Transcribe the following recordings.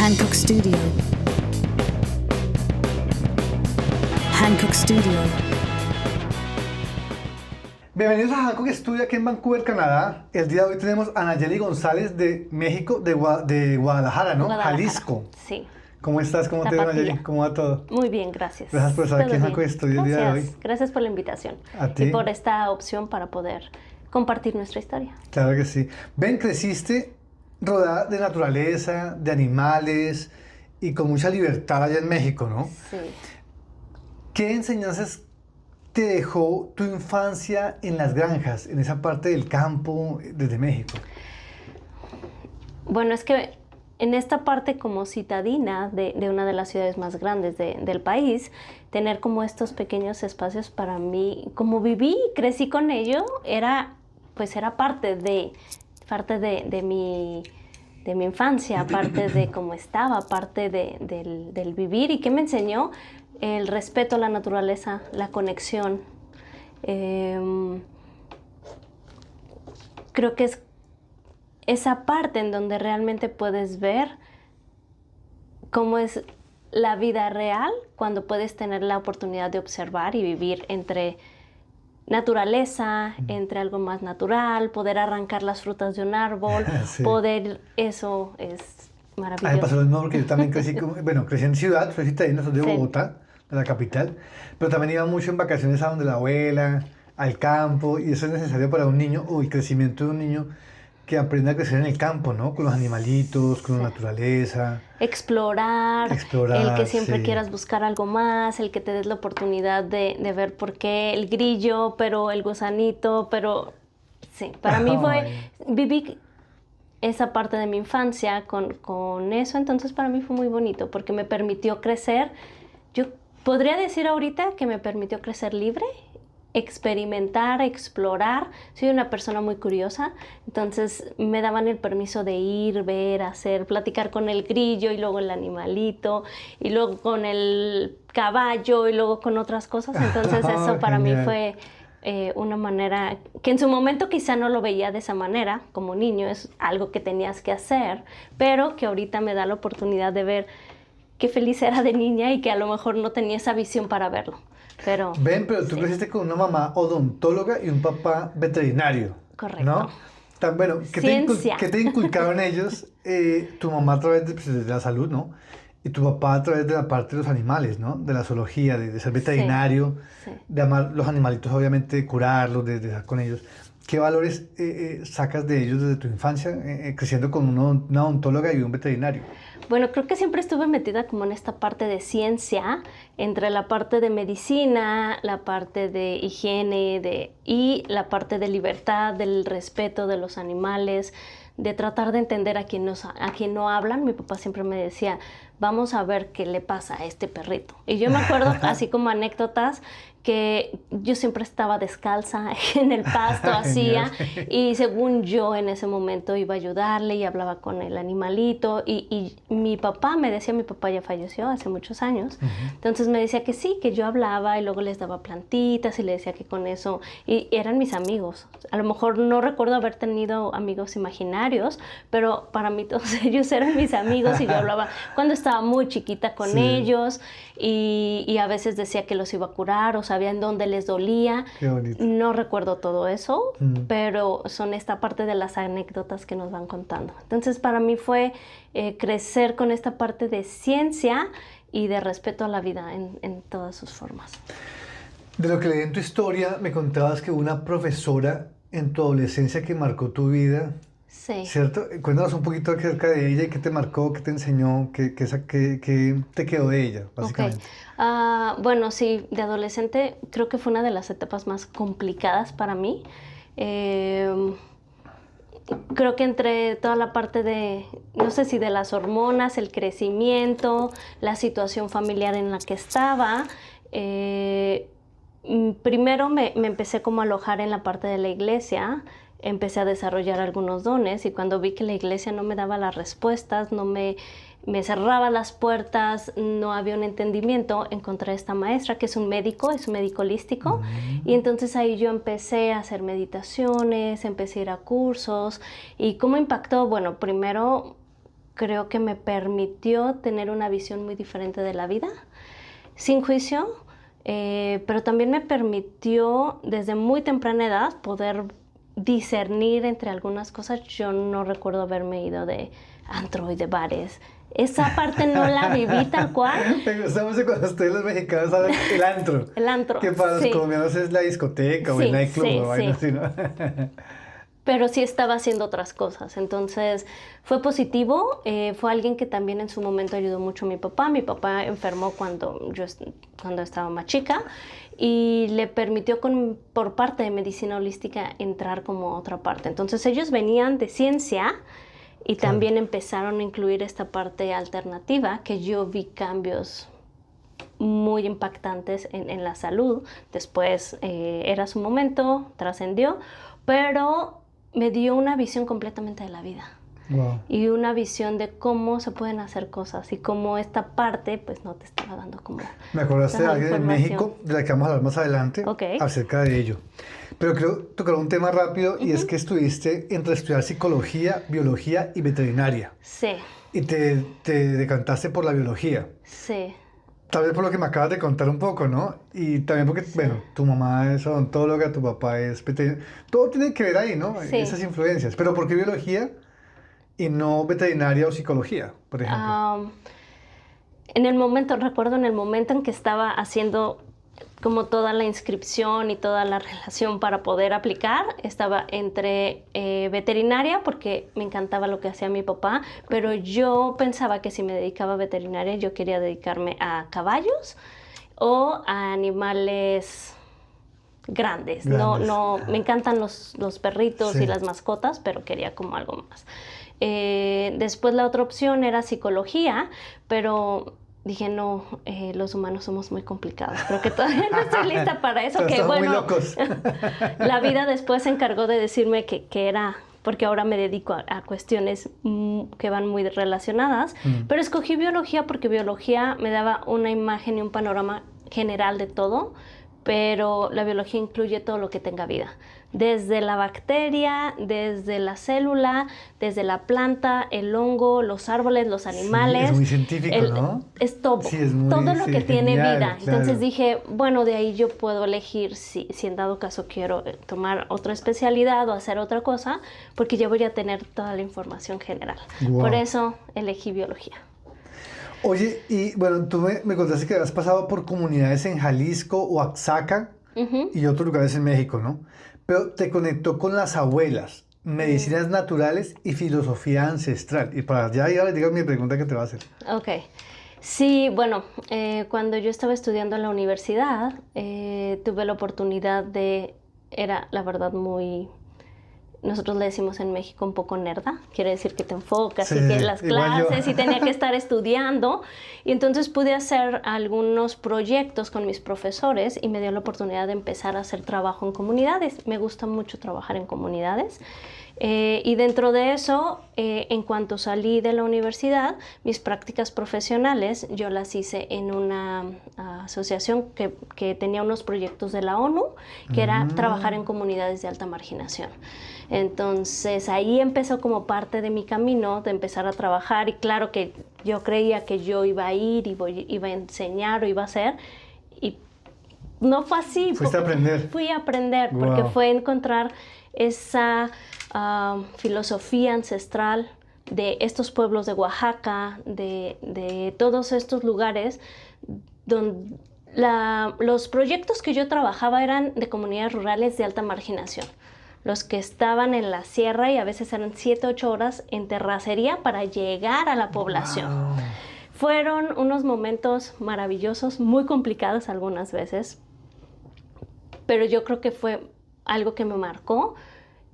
Hancock Studio. Hancock Studio. Bienvenidos a Hancock Studio aquí en Vancouver, Canadá. El día de hoy tenemos a Nayeli González de México, de Guadalajara, ¿no? Guadalajara. Jalisco. Sí. ¿Cómo estás? ¿Cómo te va, Nayeli? ¿Cómo va todo? Muy bien, gracias. Gracias por estar aquí en Todo Hancock bien. Studio el día de hoy. Gracias por la invitación. A ti. Y por esta opción para poder compartir nuestra historia. Claro que sí. Ven, creciste rodeada de naturaleza, de animales y con mucha libertad allá en México, ¿no? Sí. ¿Qué enseñanzas te dejó tu infancia en las granjas, en esa parte del campo desde México? Bueno, es que en esta parte como citadina de una de las ciudades más grandes del país, tener como estos pequeños espacios para mí, como viví y crecí con ello, era parte de mi infancia, parte de cómo estaba, parte del vivir. ¿Y qué me enseñó? El respeto a la naturaleza, la conexión. Creo que es esa parte en donde realmente puedes ver cómo es la vida real cuando puedes tener la oportunidad de observar y vivir entre naturaleza, entre algo más natural, poder arrancar las frutas de un árbol, Sí. eso es A mí me maravilloso. pasó lo mismo porque yo también crecí, crecí en ciudad, soy citadino, soy de Sí. Bogotá, de la capital, pero también iba mucho en vacaciones a donde la abuela, al campo, y eso es necesario para un niño, o el crecimiento de un niño que aprenda a crecer en el campo, ¿no? Con los animalitos, con la naturaleza. Explorar, Explorar, el que siempre sí. quieras buscar algo más, el que te des la oportunidad de ver por qué el grillo, pero el gusanito, pero sí, para mí viví esa parte de mi infancia con eso, entonces para mí fue muy bonito porque me permitió crecer. Yo podría decir ahorita que me permitió crecer libre, experimentar, explorar. Soy una persona muy curiosa, entonces me daban el permiso de ir, ver, hacer, platicar con el grillo y luego el animalito y luego con el caballo y luego con otras cosas. Entonces eso para mí Genial. fue una manera que en su momento quizá no lo veía de esa manera, como niño es algo que tenías que hacer, pero que ahorita me da la oportunidad de ver qué feliz era de niña y que a lo mejor no tenía esa visión para verlo. Pero Pero tú sí. creciste con una mamá odontóloga y un papá veterinario. Correcto. ¿No? Bueno, Ciencia. ¿qué te inculcaron ellos? Tu mamá a través de la salud, ¿no? Y tu papá a través de la parte de los animales, ¿no? De la zoología, de ser veterinario, Sí. de amar los animalitos, obviamente, de curarlos, de estar con ellos. ¿Qué valores sacas de ellos desde tu infancia, creciendo con una odontóloga y un veterinario? Bueno, creo que siempre estuve metida como en esta parte de ciencia, entre la parte de medicina, la parte de higiene y la parte de libertad, del respeto de los animales, de tratar de entender a quien no hablan. Mi papá siempre me decía, vamos a ver qué le pasa a este perrito. Y yo me acuerdo, así como anécdotas, que yo siempre estaba descalza en el pasto, hacía, y según yo en ese momento iba a ayudarle y hablaba con el animalito, y mi papá ya falleció hace muchos años, entonces me decía que sí, que yo hablaba y luego les daba plantitas y le decía que con eso, y eran mis amigos. A lo mejor no recuerdo haber tenido amigos imaginarios, pero para mí todos ellos eran mis amigos y yo hablaba cuando estaba muy chiquita con Sí. ellos y a veces decía que los iba a curar o sabía en dónde les dolía. Qué bonito. No recuerdo todo eso, pero son esta parte de las anécdotas que nos van contando. Entonces para mí fue crecer con esta parte de ciencia y de respeto a la vida en todas sus formas. De lo que leí en tu historia, me contabas que hubo una profesora en tu adolescencia que marcó tu vida, Sí. ¿cierto? Cuéntanos un poquito acerca de ella y qué te marcó, qué te enseñó, qué te quedó de ella, básicamente. Bueno, sí, de adolescente creo que fue una de las etapas más complicadas para mí. Creo que entre toda la parte de, no sé si de las hormonas, el crecimiento, la situación familiar en la que estaba, primero me empecé como a alojar en la parte de la iglesia, empecé a desarrollar algunos dones y cuando vi que la iglesia no me daba las respuestas, me cerraba las puertas, no había un entendimiento, encontré a esta maestra que es un médico holístico y entonces ahí yo empecé a hacer meditaciones, empecé a ir a cursos y cómo impactó, bueno, primero creo que me permitió tener una visión muy diferente de la vida, sin juicio, pero también me permitió desde muy temprana edad poder discernir entre algunas cosas. Yo no recuerdo haberme ido de antro y de bares. Esa parte no la viví tal cual. Me gusta mucho cuando ustedes los mexicanos hablan el antro. El antro, Que para los sí. colombianos es la discoteca o Sí, el nightclub sí, o vaina sí. así, ¿no? Pero sí estaba haciendo otras cosas. Entonces fue positivo. Fue alguien que también en su momento ayudó mucho a mi papá. Mi papá enfermó cuando estaba más chica y le permitió por parte de medicina holística entrar como a otra parte. Entonces ellos venían de ciencia y también empezaron a incluir esta parte alternativa, que yo vi cambios muy impactantes en la salud. Después era su momento, trascendió, pero me dio una visión completamente de la vida. Wow. Y una visión de cómo se pueden hacer cosas y cómo esta parte pues no te estaba dando como Me acordaste de toda la alguien en información. México, de la que vamos a hablar más adelante, Ok. acerca de ello. Pero quiero tocar un tema rápido y es que estuviste entre estudiar psicología, biología y veterinaria. Sí, Y te decantaste por la biología. sí, Tal vez por lo que me acabas de contar un poco, ¿no? Y también porque, bueno, tu mamá es odontóloga, tu papá es veterinario. Todo tiene que ver ahí, ¿no? Sí. Esas influencias. Pero ¿por qué biología y no veterinaria o psicología, por ejemplo? recuerdo en el momento en que estaba haciendo como toda la inscripción y toda la relación para poder aplicar, estaba entre veterinaria, porque me encantaba lo que hacía mi papá, pero yo pensaba que si me dedicaba a veterinaria, yo quería dedicarme a caballos o a animales grandes. No, me encantan los perritos Sí. y las mascotas, pero quería como algo más. Después la otra opción era psicología, pero dije, no, los humanos somos muy complicados. Creo que todavía no estoy lista para eso. Pero Que estamos muy bueno, locos. la vida después se encargó de decirme que era, porque ahora me dedico a cuestiones que van muy relacionadas, pero escogí biología porque biología me daba una imagen y un panorama general de todo, pero la biología incluye todo lo que tenga vida. Desde la bacteria, desde la célula, desde la planta, el hongo, los árboles, los animales. Sí, es muy científico, ¿no? Es todo, Sí, es muy, todo lo sí, que tiene genial, vida. claro. Entonces dije, bueno, de ahí yo puedo elegir si en dado caso quiero tomar otra especialidad o hacer otra cosa, porque ya voy a tener toda la información general. Wow. Por eso elegí biología. Oye, y bueno, tú me contaste que has pasado por comunidades en Jalisco, Oaxaca y otros lugares en México, ¿no? Pero te conectó con las abuelas, medicinas naturales y filosofía ancestral. Y para allá ya les digo mi pregunta que te va a hacer. Ok. Sí, bueno, cuando yo estaba estudiando en la universidad, tuve la oportunidad era la verdad nosotros le decimos en México un poco nerda, quiere decir que te enfocas Sí, y que las igual yo. clases y tenía que estar estudiando, y entonces pude hacer algunos proyectos con mis profesores y me dio la oportunidad de empezar a hacer trabajo en comunidades. Me gusta mucho trabajar en comunidades. Y dentro de eso, en cuanto salí de la universidad, mis prácticas profesionales yo las hice en una asociación que tenía unos proyectos de la ONU, que era trabajar en comunidades de alta marginación. Entonces ahí empezó como parte de mi camino de empezar a trabajar, y claro que yo creía que yo iba a ir y iba a enseñar o iba a hacer, y no fue así. Fuiste a aprender. Fui a aprender porque Wow. fue encontrar esa filosofía ancestral de estos pueblos de Oaxaca, de todos estos lugares donde los proyectos que yo trabajaba eran de comunidades rurales de alta marginación. Los que estaban en la sierra, y a veces eran 7, 8 horas en terracería para llegar a la población. Wow. Fueron unos momentos maravillosos, muy complicados algunas veces, pero yo creo que fue algo que me marcó.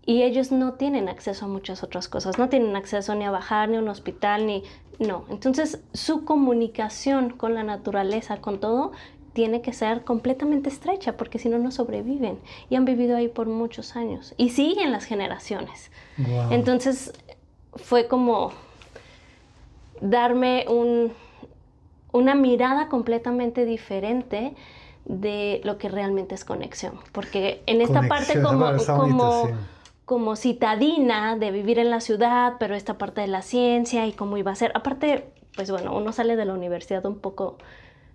Y ellos no tienen acceso a muchas otras cosas, no tienen acceso ni a bajar, ni a un hospital, no. Entonces, su comunicación con la naturaleza, con todo, tiene que ser completamente estrecha, porque si no, no sobreviven. Y han vivido ahí por muchos años. Y siguen las generaciones. Wow. Entonces, fue como darme una mirada completamente diferente de lo que realmente es conexión. Porque en esta parte Conexión, esa palabra está bonita, sí. como citadina de vivir en la ciudad, pero esta parte de la ciencia y cómo iba a ser. Aparte, pues bueno, uno sale de la universidad un poco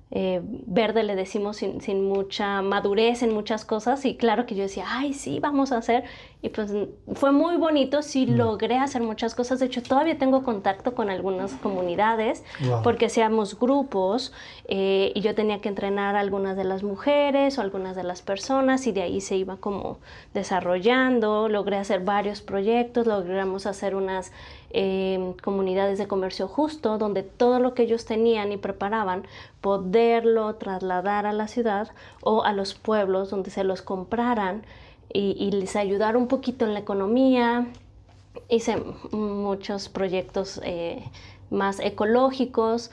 verde, le decimos, sin mucha madurez en muchas cosas, y claro que yo decía, ay, sí, vamos a hacer, y pues fue muy bonito, sí logré hacer muchas cosas. De hecho, todavía tengo contacto con algunas comunidades, Wow. porque hacíamos grupos, y yo tenía que entrenar a algunas de las mujeres o algunas de las personas, y de ahí se iba como desarrollando. Logré hacer varios proyectos, logramos hacer unas comunidades de comercio justo, donde todo lo que ellos tenían y preparaban, poderlo trasladar a la ciudad o a los pueblos donde se los compraran y les ayudar un poquito en la economía. Hice muchos proyectos más ecológicos,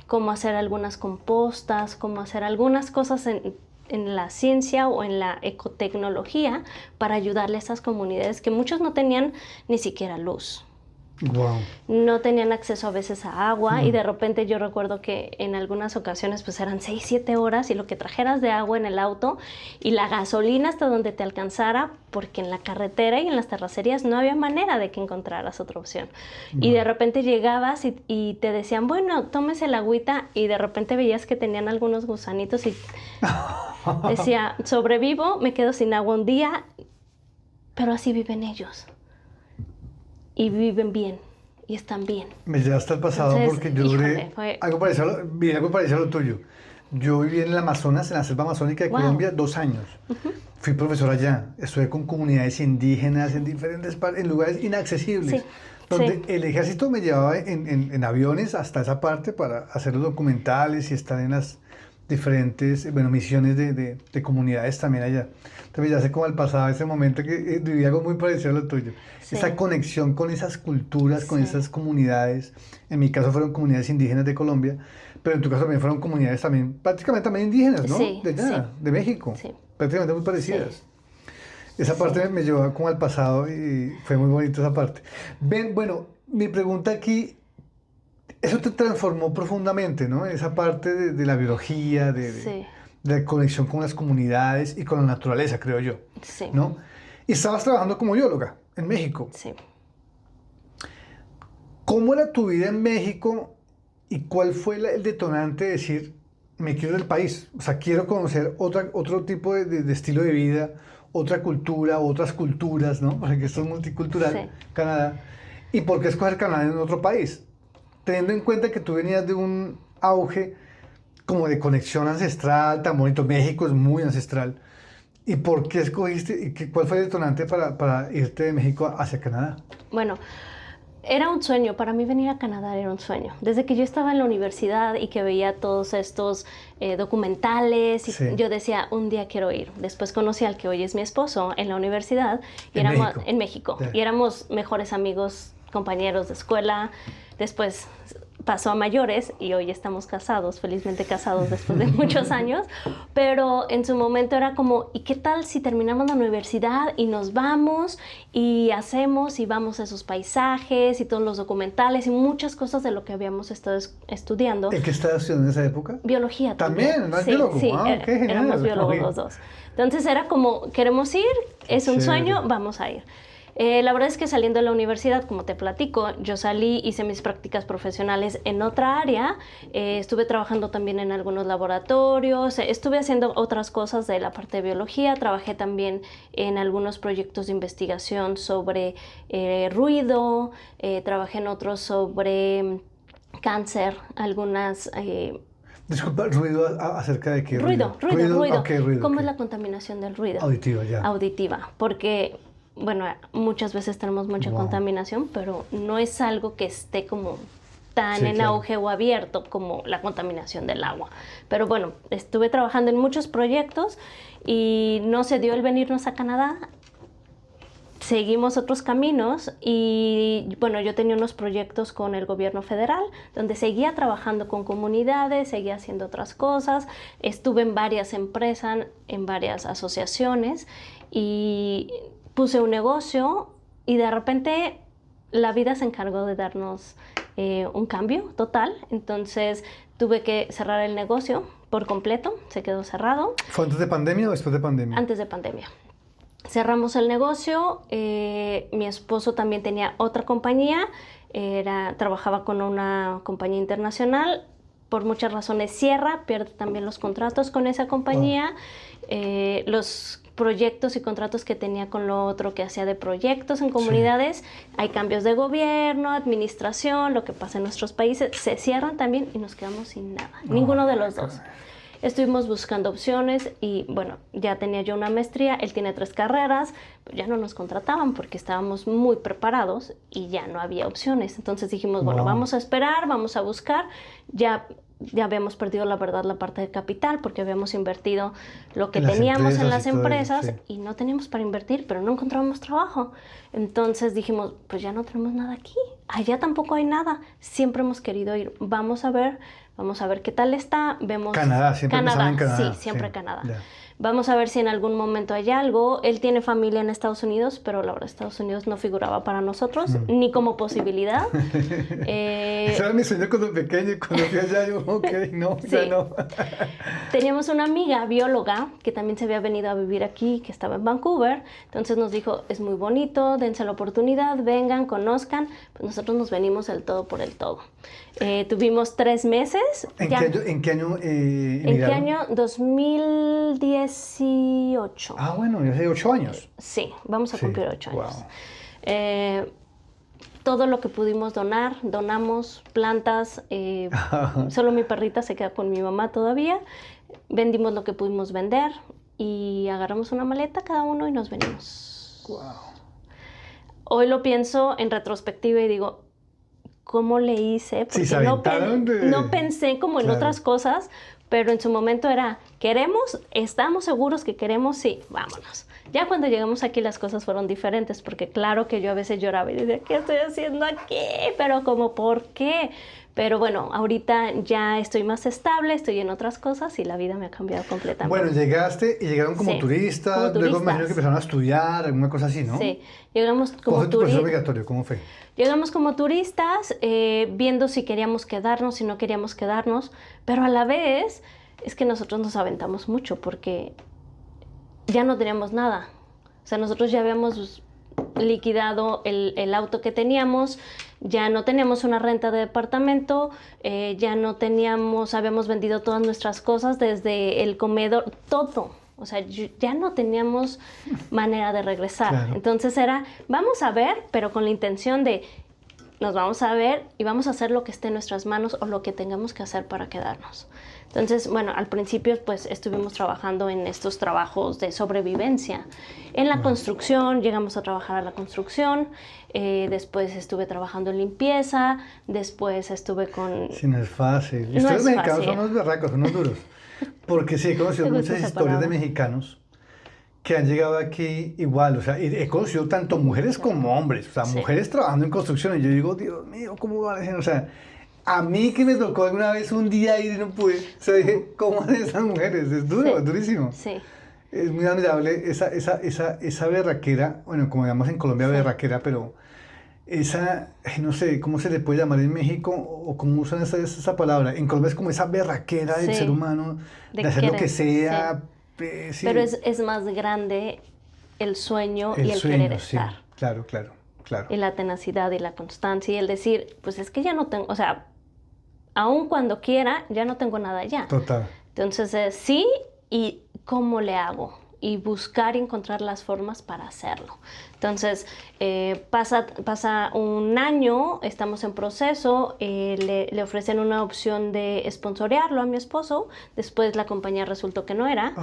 cómo hacer algunas compostas, cómo hacer algunas cosas en la ciencia o en la ecotecnología para ayudarle a esas comunidades que muchos no tenían ni siquiera luz. Wow. No tenían acceso a veces a agua, y de repente yo recuerdo que en algunas ocasiones pues eran 6, 7 horas y lo que trajeras de agua en el auto y la gasolina hasta donde te alcanzara, porque en la carretera y en las terracerías no había manera de que encontraras otra opción. Y de repente llegabas y te decían, bueno, tómese el agüita, y de repente veías que tenían algunos gusanitos y decía, sobrevivo, me quedo sin agua un día, pero así viven ellos. Y viven bien, y están bien. Me llevaste al pasado. Entonces, porque yo híjole, duré fue- algo parecido a lo tuyo. Yo viví en el Amazonas, en la selva amazónica de Wow. Colombia, 2 años. Fui profesor allá. Estuve con comunidades indígenas en diferentes en lugares inaccesibles. Sí, Donde sí. el ejército me llevaba en aviones hasta esa parte para hacer los documentales y estar en las diferentes, bueno, misiones de comunidades también allá. Entonces ya sé como al pasado, ese momento que viví algo muy parecido a lo tuyo. Sí. Esa conexión con esas culturas, con Sí. esas comunidades. En mi caso fueron comunidades indígenas de Colombia, pero en tu caso también fueron comunidades también, prácticamente también indígenas, ¿no? Sí, De allá, sí. de México. Sí. Prácticamente muy parecidas. Sí. Esa parte me llevó como al pasado y fue muy bonito esa parte. Ven, bueno, mi pregunta aquí, eso te transformó profundamente, ¿no? Esa parte de la biología, Sí. de la conexión con las comunidades y con la naturaleza, creo yo, Sí. ¿no? Y estabas trabajando como bióloga en México. Sí. ¿Cómo era tu vida en México y cuál fue el detonante de decir, me quiero del país? O sea, quiero conocer otro tipo de estilo de vida, otra cultura, otras culturas, ¿no? Porque esto es multicultural, Sí. Canadá. ¿Y por qué escoger Canadá en otro país? Teniendo en cuenta que tú venías de un auge como de conexión ancestral, tan bonito. México es muy ancestral. ¿Y por qué escogiste y cuál fue el detonante para irte de México hacia Canadá? Bueno, era un sueño. Para mí venir a Canadá era un sueño. Desde que yo estaba en la universidad y que veía todos estos documentales, y Sí. yo decía, un día quiero ir. Después conocí al que hoy es mi esposo en la universidad, y ¿En éramos México? en México, Ya. y éramos mejores amigos, compañeros de escuela. Después pasó a mayores y hoy estamos casados, felizmente casados después de muchos años, pero en su momento era como, ¿y qué tal si terminamos la universidad y nos vamos y hacemos y vamos a esos paisajes y todos los documentales y muchas cosas de lo que habíamos estado estudiando? ¿El que estabas estudiando en esa época? Biología ¿También? ¿No es Sí, biólogo? sí, Ah, ok, genial. éramos biólogos Oye. los dos. Entonces era como, queremos ir, es un chévere. sueño, vamos a ir. La verdad es que saliendo de la universidad, como te platico, yo salí, hice mis prácticas profesionales en otra área, estuve trabajando también en algunos laboratorios, estuve haciendo otras cosas de la parte de biología, trabajé también en algunos proyectos de investigación sobre ruido, trabajé en otros sobre cáncer, algunas... Disculpa, ruido acerca de qué ruido. Ok, ¿Cómo ok. es la contaminación del ruido? Auditiva, ya. Auditiva, porque, bueno, muchas veces tenemos mucha Wow. contaminación, pero no es algo que esté como tan Sí, en claro. auge o abierto como la contaminación del agua. Pero bueno, estuve trabajando en muchos proyectos y no se dio el venirnos a Canadá. Seguimos otros caminos y bueno, yo tenía unos proyectos con el gobierno federal donde seguía trabajando con comunidades, seguía haciendo otras cosas, estuve en varias empresas, en varias asociaciones y puse un negocio y de repente la vida se encargó de darnos un cambio total, entonces tuve que cerrar el negocio por completo, se quedó cerrado ¿Fue antes de pandemia o después de pandemia? antes de pandemia. cerramos el negocio. Mi esposo también tenía otra compañía, trabajaba con una compañía internacional. Por muchas razones cierra, pierde también los contratos con esa compañía. Los proyectos y contratos que tenía con lo otro que hacía de proyectos en comunidades, hay cambios de gobierno, administración, lo que pasa en nuestros países, se cierran también y nos quedamos sin nada, ninguno de los dos. Estuvimos buscando opciones y bueno, ya tenía yo una maestría, él tiene 3 carreras, pero ya no nos contrataban porque estábamos muy preparados y ya no había opciones. Entonces dijimos, bueno, vamos a esperar, vamos a buscar. Ya habíamos perdido, la verdad, la parte de capital porque habíamos invertido lo que teníamos en las empresas y no teníamos para invertir, pero no encontrábamos trabajo. Entonces dijimos, pues ya no tenemos nada aquí, allá tampoco hay nada, siempre hemos querido ir, vamos a ver qué tal está, vemos... Canadá, siempre pensaba en Canadá. Sí, siempre Canadá. Yeah. Vamos a ver si en algún momento hay algo. Él tiene familia en Estados Unidos, pero la verdad Estados Unidos no figuraba para nosotros, ni como posibilidad. Eso era mi sueño cuando pequeño, cuando fui allá, yo, ok, no, sí. Ya no. Teníamos una amiga bióloga que también se había venido a vivir aquí, que estaba en Vancouver. Entonces nos dijo, es muy bonito, dense la oportunidad, vengan, conozcan. Pues nosotros nos venimos el todo por el todo. Tuvimos 3 meses. ¿En qué año ¿En qué año? 2018. Ah, bueno, ya hace 8 años. Sí, vamos a cumplir 8 años. Wow. Todo lo que pudimos donamos plantas. Solo mi perrita se queda con mi mamá todavía. Vendimos lo que pudimos vender y agarramos una maleta cada uno y nos venimos. Wow. Hoy lo pienso en retrospectiva y digo, ¿cómo le hice? Porque sí, no pensé como en otras cosas, pero en su momento era, ¿queremos? ¿Estamos seguros que queremos? Sí, vámonos. Ya cuando llegamos aquí las cosas fueron diferentes, porque claro que yo a veces lloraba y decía, ¿qué estoy haciendo aquí? Pero como, ¿por qué? Pero bueno, ahorita ya estoy más estable, estoy en otras cosas y la vida me ha cambiado completamente. Bueno, llegaste y llegaron como turistas, luego me imagino que empezaron a estudiar, alguna cosa así, ¿no? Sí, llegamos como turistas. ¿Cómo fue tu proceso migratorio? ¿Cómo fue? Llegamos como turistas, viendo si queríamos quedarnos, si no queríamos quedarnos, pero a la vez es que nosotros nos aventamos mucho porque ya no teníamos nada. O sea, nosotros ya habíamos liquidado el auto que teníamos, ya no teníamos una renta de departamento, ya no teníamos, habíamos vendido todas nuestras cosas, desde el comedor, todo. O sea, ya no teníamos manera de regresar. Claro. Entonces era, vamos a ver, pero con la intención de, nos vamos a ver y vamos a hacer lo que esté en nuestras manos o lo que tengamos que hacer para quedarnos. Entonces, bueno, al principio pues estuvimos trabajando en estos trabajos de sobrevivencia. En la construcción, llegamos a trabajar a la construcción, después estuve trabajando en limpieza, después estuve con... Sí, no es fácil. Y ustedes mexicanos son unos berracos, son unos duros. Porque sí, he conocido muchas historias de mexicanos que han llegado aquí igual, o sea, he conocido tanto mujeres como hombres, o sea, mujeres trabajando en construcción, y yo digo, Dios mío, ¿cómo van a hacer? O sea, a mí que me tocó alguna vez un día ir y no pude, o sea, dije, ¿cómo hacen esas mujeres? Es duro, es durísimo. Sí. Es muy admirable esa berraquera, bueno, como llamamos en Colombia berraquera, pero esa, no sé, ¿cómo se le puede llamar en México? O cómo usan esa palabra. En Colombia es como esa berraquera del ser humano, de hacer lo que sea. Sí. Pero es más grande el sueño y el querer estar. Claro. Y la tenacidad y la constancia y el decir, pues es que ya no tengo, o sea, aun cuando quiera, ya no tengo nada ya. Total. Entonces, sí, y ¿cómo le hago? Y buscar y encontrar las formas para hacerlo. Entonces, pasa un año, estamos en proceso, le ofrecen una opción de sponsorearlo a mi esposo, después la compañía resultó que no era,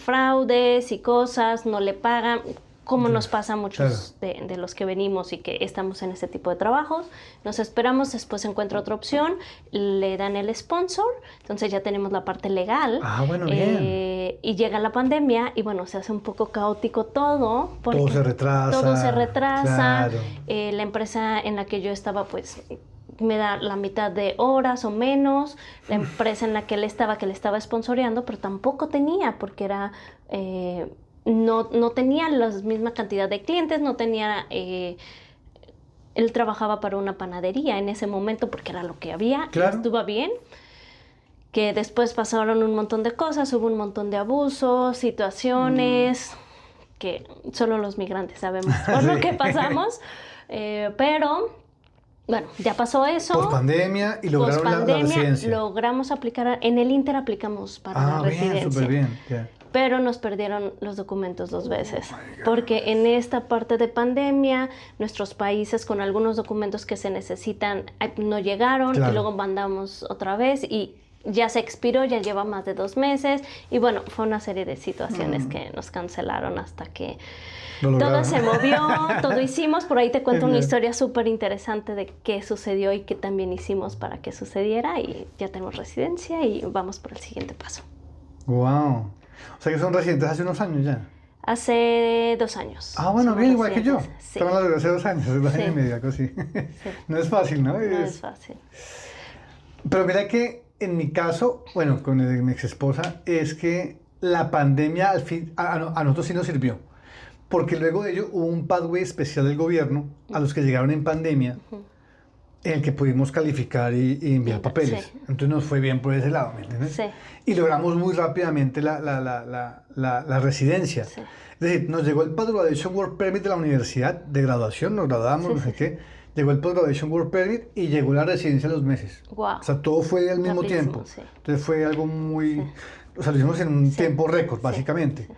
fraudes y cosas, no le pagan, como nos pasa a muchos de los que venimos y que estamos en ese tipo de trabajos. Nos esperamos, después se encuentra otra opción, le dan el sponsor, entonces ya tenemos la parte legal. Bueno, bien. Y llega la pandemia y bueno, se hace un poco caótico todo. Todo se retrasa. Claro. La empresa en la que yo estaba, pues, me da la mitad de horas o menos. La empresa en la que él estaba, que le estaba sponsoreando, pero tampoco tenía, porque era... No tenía la misma cantidad de clientes, no tenía... él trabajaba para una panadería en ese momento porque era lo que había, claro. Estuvo bien. Que después pasaron un montón de cosas, hubo un montón de abusos, situaciones, que solo los migrantes sabemos por lo que pasamos, pero bueno, ya pasó eso. Pospandemia y lograron la residencia. Logramos aplicar, en el Inter aplicamos para la residencia. Bien, súper bien. Yeah. Pero nos perdieron los documentos 2 veces, porque en esta parte de pandemia, nuestros países con algunos documentos que se necesitan no llegaron, Claro. y luego mandamos otra vez y ya se expiró, ya lleva más de 2 meses, y bueno, fue una serie de situaciones que nos cancelaron hasta que todo se movió, todo hicimos. Por ahí te cuento una historia súper interesante de qué sucedió y qué también hicimos para que sucediera, y ya tenemos residencia y vamos por el siguiente paso. Wow. O sea que son residentes hace unos años ya. Hace 2 años. Ah, bueno, Somos bien, igual que yo. residentes. Sí. Estamos hablando de hace 2 años, 2 años y medio, algo así. Sí. No es fácil, ¿no? No es fácil. Pero mira que en mi caso, bueno, con mi ex esposa, es que la pandemia al fin, a nosotros sí nos sirvió. Porque luego de ello hubo un pathway especial del gobierno a los que llegaron en pandemia, en el que pudimos calificar y enviar papeles. Sí. Entonces nos fue bien por ese lado, ¿me entiendes? Sí. Y logramos muy rápidamente la residencia. Sí. Es decir, nos llegó el Post-Graduation Work Permit de la universidad, de graduación, nos graduamos, Sí, no sé sí, qué. Llegó el Post-Graduation Work Permit y llegó la residencia a los meses. Wow. O sea, todo fue al mismo Rapidísimo, tiempo. sí. Entonces fue algo muy... Sí. O sea, lo hicimos en un Sí. tiempo récord, Sí. básicamente. Sí.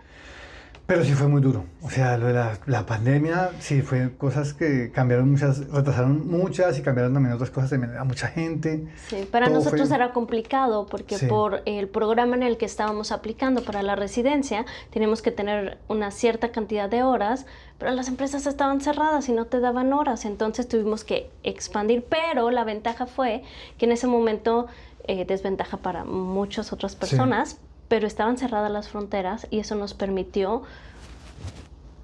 Pero sí fue muy duro. O sea, lo de la pandemia, sí, fue cosas que cambiaron muchas, retrasaron muchas y cambiaron también otras cosas también a mucha gente. Sí, para Todo nosotros fue- era complicado porque Sí. por el programa en el que estábamos aplicando para la residencia, teníamos que tener una cierta cantidad de horas, pero las empresas estaban cerradas y no te daban horas, entonces tuvimos que expandir, pero la ventaja fue que en ese momento, desventaja para muchas otras personas, pero estaban cerradas las fronteras y eso nos permitió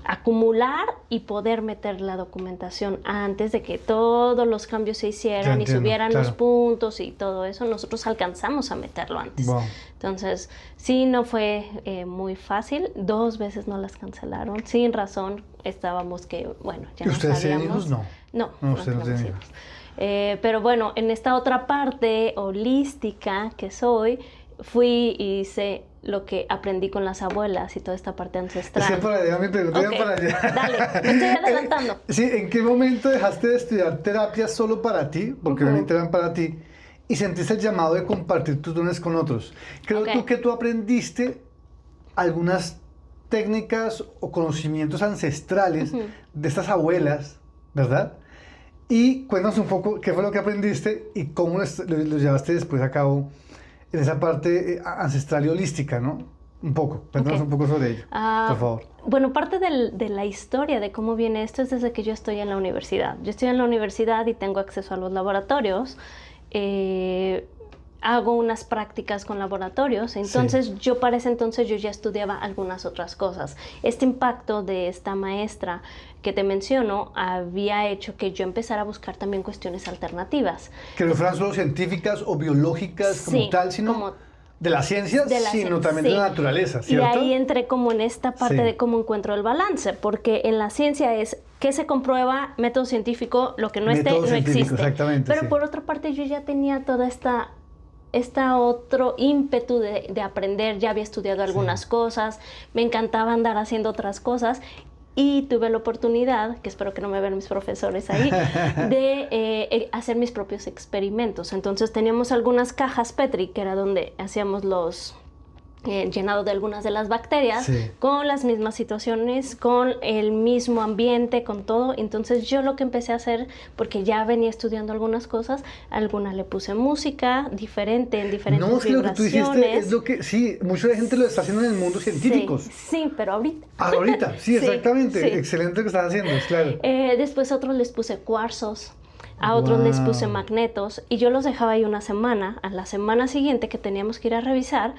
acumular y poder meter la documentación antes de que todos los cambios se hicieran Ya y entiendo, subieran los claro. puntos y todo eso. Nosotros alcanzamos a meterlo antes. Wow. Entonces, sí, no fue muy fácil. 2 veces no las cancelaron. Sin razón, estábamos que, bueno, ya ¿Y no ustedes tienen sabíamos. hijos? No. No, No, no ustedes no tenemos tienen hijos. Pero bueno, en esta otra parte holística que soy, fui y hice lo que aprendí con las abuelas y toda esta parte ancestral. Sí, para allá, mi pregunta iba Ok, para allá. dale, me estoy adelantando. Sí, ¿en qué momento dejaste de estudiar terapia solo para ti? Porque obviamente eran para ti. Y sentiste el llamado de compartir tus dones con otros. Creo Ok. tú aprendiste algunas técnicas o conocimientos ancestrales de estas abuelas, ¿verdad? Y cuéntanos un poco qué fue lo que aprendiste y cómo lo llevaste después a cabo en esa parte ancestral y holística, ¿no? Un poco, cuéntanos Ok. un poco sobre ello, por favor. Bueno, parte de la historia de cómo viene esto es desde que yo estoy en la universidad. Yo estoy en la universidad y tengo acceso a los laboratorios. Hago unas prácticas con laboratorios, entonces yo para ese entonces yo ya estudiaba algunas otras cosas. Este impacto de esta maestra que te menciono había hecho que yo empezara a buscar también cuestiones alternativas. Que no fueran solo científicas o biológicas como Sí, tal, sino como de las ciencias, de la sino cien- también sí. de la naturaleza, Y ¿cierto? ahí entré como en esta parte Sí. de cómo encuentro el balance, porque en la ciencia es qué se comprueba, método científico, lo que no esté, Método no científico, existe. exactamente, Pero sí. por otra parte yo ya tenía toda esta otro ímpetu de aprender, ya había estudiado algunas cosas, me encantaba andar haciendo otras cosas. Y tuve la oportunidad, que espero que no me vean mis profesores ahí, de hacer mis propios experimentos. Entonces teníamos algunas cajas Petri, que era donde hacíamos los llenado de algunas de las bacterias, Sí. con las mismas situaciones, con el mismo ambiente, con todo. Entonces yo lo que empecé a hacer, porque ya venía estudiando algunas cosas, algunas le puse música diferente, en diferentes No, es que lo que tú vibraciones. hiciste es lo que, sí, mucha gente lo está haciendo en el mundo científicos. Sí, pero ahorita. Ahorita, sí, Sí, exactamente. sí. Excelente lo que estás haciendo, es claro. Después a otros les puse cuarzos, a otros les puse Wow. magnetos y yo los dejaba ahí una semana. A la semana siguiente que teníamos que ir a revisar,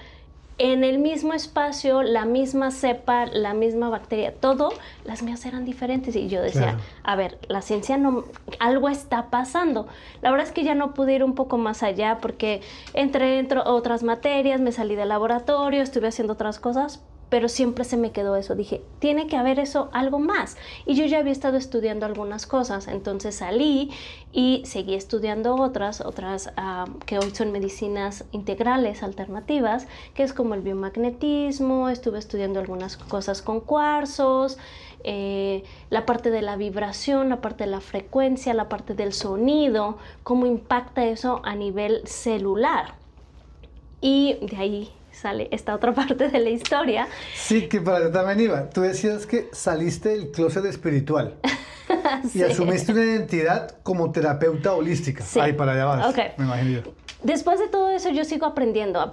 en el mismo espacio, la misma cepa, la misma bacteria, todo, las mías eran diferentes. Y yo decía, Claro. a ver, la ciencia no, algo está pasando. La verdad es que ya no pude ir un poco más allá porque entré otras materias, me salí del laboratorio, estuve haciendo otras cosas, pero siempre se me quedó eso. Dije, tiene que haber eso, algo más. Y yo ya había estado estudiando algunas cosas, entonces salí y seguí estudiando otras que hoy son medicinas integrales alternativas, que es como el biomagnetismo. Estuve estudiando algunas cosas con cuarzos, la parte de la vibración, la parte de la frecuencia, la parte del sonido, cómo impacta eso a nivel celular. Y de ahí sale esta otra parte de la historia. Sí, que para allá también iba. Tú decías que saliste del closet espiritual Sí. y asumiste una identidad como terapeuta holística. Sí. Ahí para allá vas, Ok. me imagino. Después de todo eso yo sigo aprendiendo,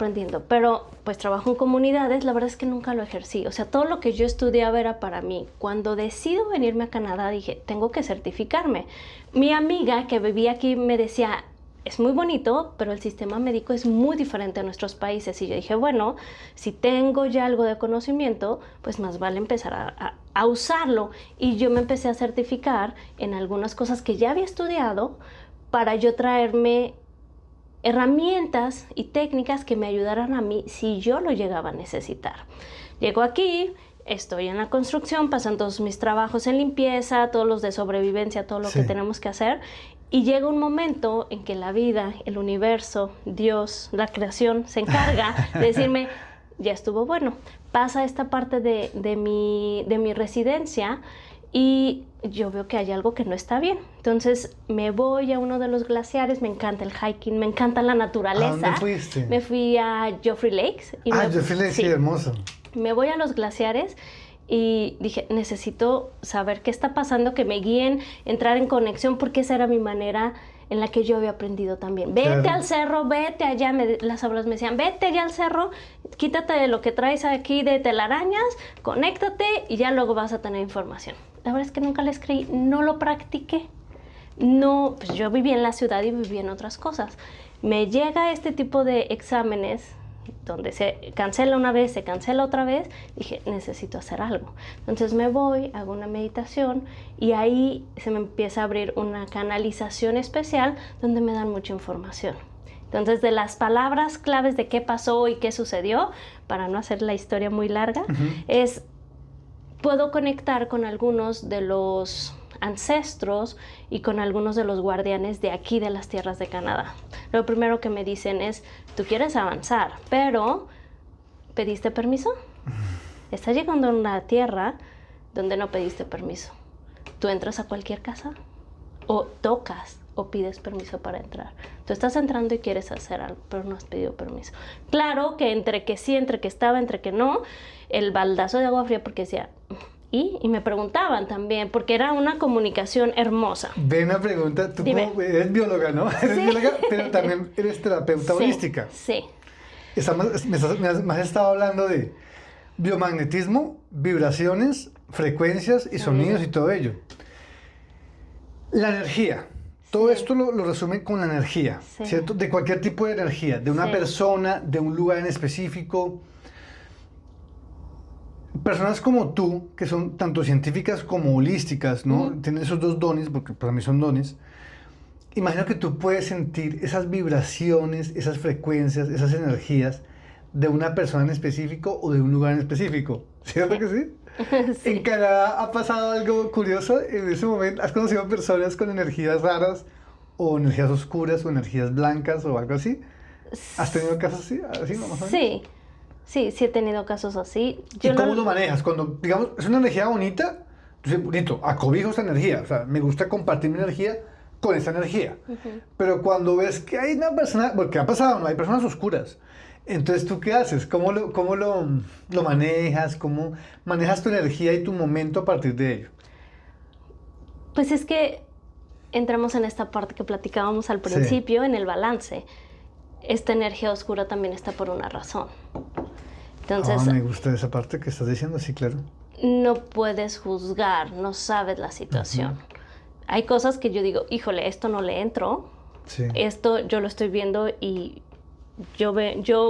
pero pues trabajo en comunidades, la verdad es que nunca lo ejercí. O sea, todo lo que yo estudiaba era para mí. Cuando decido venirme a Canadá dije, tengo que certificarme. Mi amiga que vivía aquí me decía, es muy bonito, pero el sistema médico es muy diferente a nuestros países. Y yo dije, bueno, si tengo ya algo de conocimiento, pues más vale empezar a usarlo. Y yo me empecé a certificar en algunas cosas que ya había estudiado para yo traerme herramientas y técnicas que me ayudaran a mí si yo lo llegaba a necesitar. Llego aquí, estoy en la construcción, pasan todos mis trabajos en limpieza, todos los de sobrevivencia, todo lo que tenemos que hacer. Y llega un momento en que la vida, el universo, Dios, la creación se encarga de decirme, ya estuvo bueno. Pasa esta parte de mi residencia y yo veo que hay algo que no está bien. Entonces me voy a uno de los glaciares, me encanta el hiking, me encanta la naturaleza. ¿A dónde fuiste? Me fui a Joffrey Lakes. Joffrey Lakes, sí, hermoso. Me voy a los glaciares y dije, necesito saber qué está pasando, que me guíen, entrar en conexión, porque esa era mi manera en la que yo había aprendido también. Vete al cerro, vete allá. Las abuelas me decían, vete allá al cerro, quítate de lo que traes aquí de telarañas, conéctate y ya luego vas a tener información. La verdad es que nunca les creí, no lo practiqué. No, pues yo viví en la ciudad y viví en otras cosas. Me llega este tipo de exámenes donde se cancela una vez, se cancela otra vez, dije, necesito hacer algo. Entonces me voy, hago una meditación y ahí se me empieza a abrir una canalización especial donde me dan mucha información. Entonces, de las palabras claves de qué pasó y qué sucedió, para no hacer la historia muy larga, puedo conectar con algunos de los ancestros y con algunos de los guardianes de aquí, de las tierras de Canadá. Lo primero que me dicen es, tú quieres avanzar, pero ¿pediste permiso? Estás llegando a una tierra donde no pediste permiso. Tú entras a cualquier casa o tocas o pides permiso para entrar. Tú estás entrando y quieres hacer algo, pero no has pedido permiso. Claro que entre que sí, entre que estaba, entre que no, el baldazo de agua fría porque decía... Y me preguntaban también, porque era una comunicación hermosa. Ven una pregunta, tú eres bióloga, ¿no? Eres bióloga, pero también eres terapeuta holística. Sí. Me has estado hablando de biomagnetismo, vibraciones, frecuencias y sonidos y todo ello. La energía. Todo esto lo resumen con la energía, ¿cierto? De cualquier tipo de energía, de una persona, de un lugar en específico. Personas como tú, que son tanto científicas como holísticas, ¿no? Tienen esos dos dones, porque para mí son dones. Imagino que tú puedes sentir esas vibraciones, esas frecuencias, esas energías de una persona en específico o de un lugar en específico. ¿Cierto que sí? Sí. En Canadá ha pasado algo curioso. En ese momento, ¿has conocido personas con energías raras o energías oscuras o energías blancas o algo así? ¿Has tenido casos así? ¿Así más o menos? Sí he tenido casos así. ¿Y cómo lo manejas? Cuando, digamos, es una energía bonita, tú dices, bonito, acobijo esa energía. O sea, me gusta compartir mi energía con esa energía. Pero cuando ves que hay una persona, porque ha pasado, ¿no? Hay personas oscuras. Entonces, ¿tú qué haces? ¿Cómo lo manejas? ¿Cómo manejas tu energía y tu momento a partir de ello? Pues es que entramos en esta parte que platicábamos al principio, en el balance. Esta energía oscura también está por una razón. Entonces, me gusta esa parte que estás diciendo, sí, claro. No puedes juzgar, no sabes la situación. Hay cosas que yo digo, híjole, esto no le entro. Esto yo lo estoy viendo y yo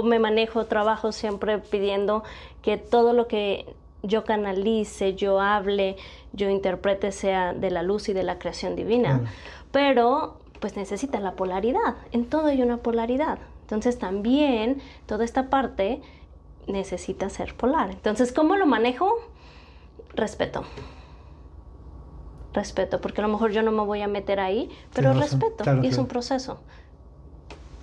me manejo, trabajo siempre pidiendo que todo lo que yo canalice, yo hable, yo interprete sea de la luz y de la creación divina. Pero pues necesita la polaridad. En todo hay una polaridad. Entonces también toda esta parte necesita ser polar. Entonces, ¿cómo lo manejo? Respeto. Respeto, porque a lo mejor yo no me voy a meter ahí, pero Tienes razón. respeto, Claro, y es claro. un proceso.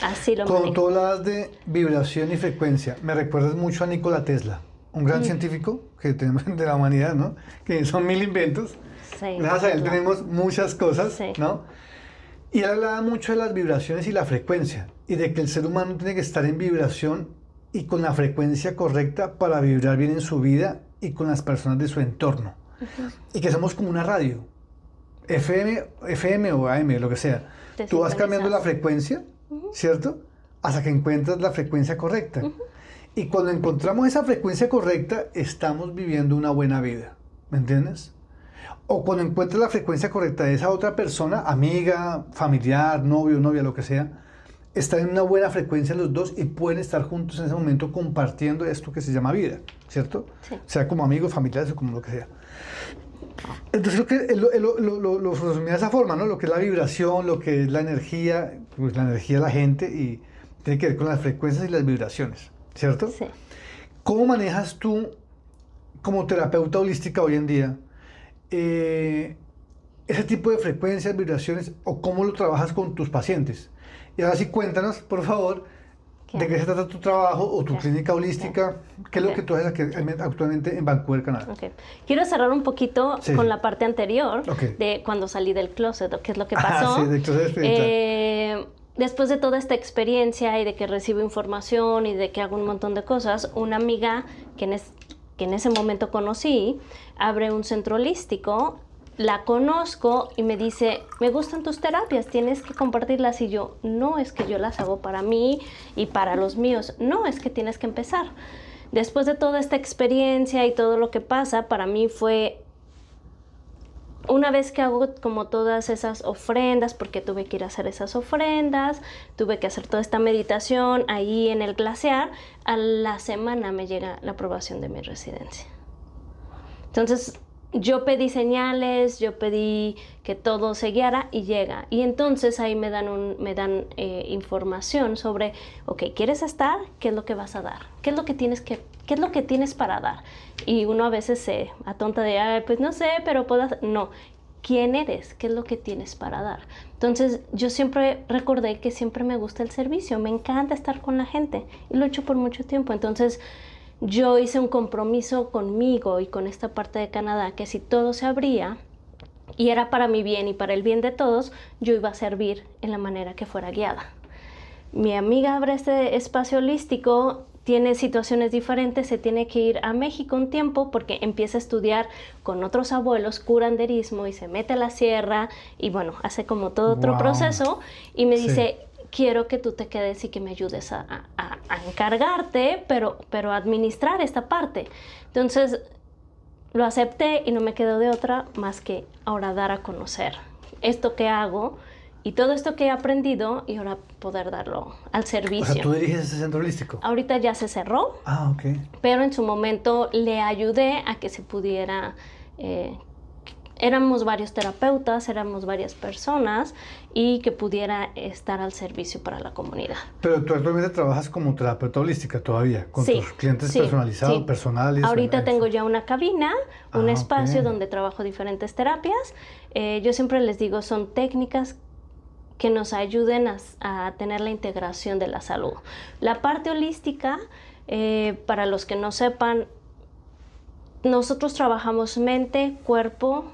Así lo Cuando manejo. tú hablas de vibración y frecuencia, me recuerdas mucho a Nikola Tesla, un gran científico que tenemos de la humanidad, ¿no? Que son 1000 inventos. Sí, Gracias a él claro. tenemos muchas cosas, Sí. ¿no? Y él hablaba mucho de las vibraciones y la frecuencia, y de que el ser humano tiene que estar en vibración y con la frecuencia correcta para vibrar bien en su vida y con las personas de su entorno. Y que somos como una radio, FM o AM, lo que sea. Te Tú vas cambiando la sincronizas. frecuencia, ¿cierto? Hasta que encuentras la frecuencia correcta. Y cuando encontramos esa frecuencia correcta, estamos viviendo una buena vida. ¿Me entiendes? O cuando encuentras la frecuencia correcta de esa otra persona, amiga, familiar, novio, novia, lo que sea, están en una buena frecuencia los dos y pueden estar juntos en ese momento compartiendo esto que se llama vida, ¿cierto? Sí. Sea como amigos, familiares o como lo que sea. Entonces lo que lo resumía de esa forma, ¿no? Lo que es la vibración, lo que es la energía, pues la energía de la gente y tiene que ver con las frecuencias y las vibraciones, ¿cierto? Sí. ¿Cómo manejas tú como terapeuta holística hoy en día ese tipo de frecuencias, vibraciones o cómo lo trabajas con tus pacientes? Y ahora sí cuéntanos, por favor, de qué se trata tu trabajo o tu clínica holística, qué es lo Ok. que tú haces aquí actualmente en Vancouver, Canadá. Ok. Quiero cerrar un poquito Sí. con la parte anterior Ok. de cuando salí del closet, o qué es lo que Ah, pasó. sí, del closet espiritual. Después de toda esta experiencia y de que recibo información y de que hago un montón de cosas, una amiga que en ese momento conocí abre un centro holístico. La conozco y me dice, me gustan tus terapias, tienes que compartirlas. Y yo, no es que yo las hago para mí y para los míos, no, es que tienes que empezar. Después de toda esta experiencia y todo lo que pasa, para mí fue, una vez que hago como todas esas ofrendas, porque tuve que ir a hacer esas ofrendas, tuve que hacer toda esta meditación ahí en el glaciar, a la semana me llega la aprobación de mi residencia. Entonces, yo pedí señales, yo pedí que todo se guiara y llega. Y entonces ahí me dan información sobre, ok, ¿quieres estar? ¿Qué es lo que vas a dar? ¿Qué es lo que tienes para dar? Y uno a veces se atonta de, ay, pues no sé, pero puedo hacer. No, ¿quién eres? ¿Qué es lo que tienes para dar? Entonces yo siempre recordé que siempre me gusta el servicio, me encanta estar con la gente y lo he hecho por mucho tiempo. Entonces yo hice un compromiso conmigo y con esta parte de Canadá que si todo se abría y era para mi bien y para el bien de todos, yo iba a servir en la manera que fuera guiada. Mi amiga abre este espacio holístico, tiene situaciones diferentes, se tiene que ir a México un tiempo porque empieza a estudiar con otros abuelos curanderismo y se mete a la sierra y bueno, hace como todo otro Wow. proceso y me Sí. dice, quiero que tú te quedes y que me ayudes a encargarte, pero a administrar esta parte. Entonces lo acepté y no me quedó de otra más que ahora dar a conocer esto que hago y todo esto que he aprendido y ahora poder darlo al O servicio. sea, tú diriges ese centro holístico. Ahorita ya se cerró, Ah, ok. pero en su momento le ayudé a que se pudiera... éramos varios terapeutas, éramos varias personas y que pudiera estar al servicio para la comunidad. Pero tú actualmente trabajas como terapeuta holística todavía, con Sí, tus clientes sí, personalizados, sí. personales. Ahorita ¿verdad? tengo ya una cabina, un Ah, espacio ok. donde trabajo diferentes terapias. Yo siempre les digo, son técnicas que nos ayuden a tener la integración de la salud. La parte holística, para los que no sepan, nosotros trabajamos mente, cuerpo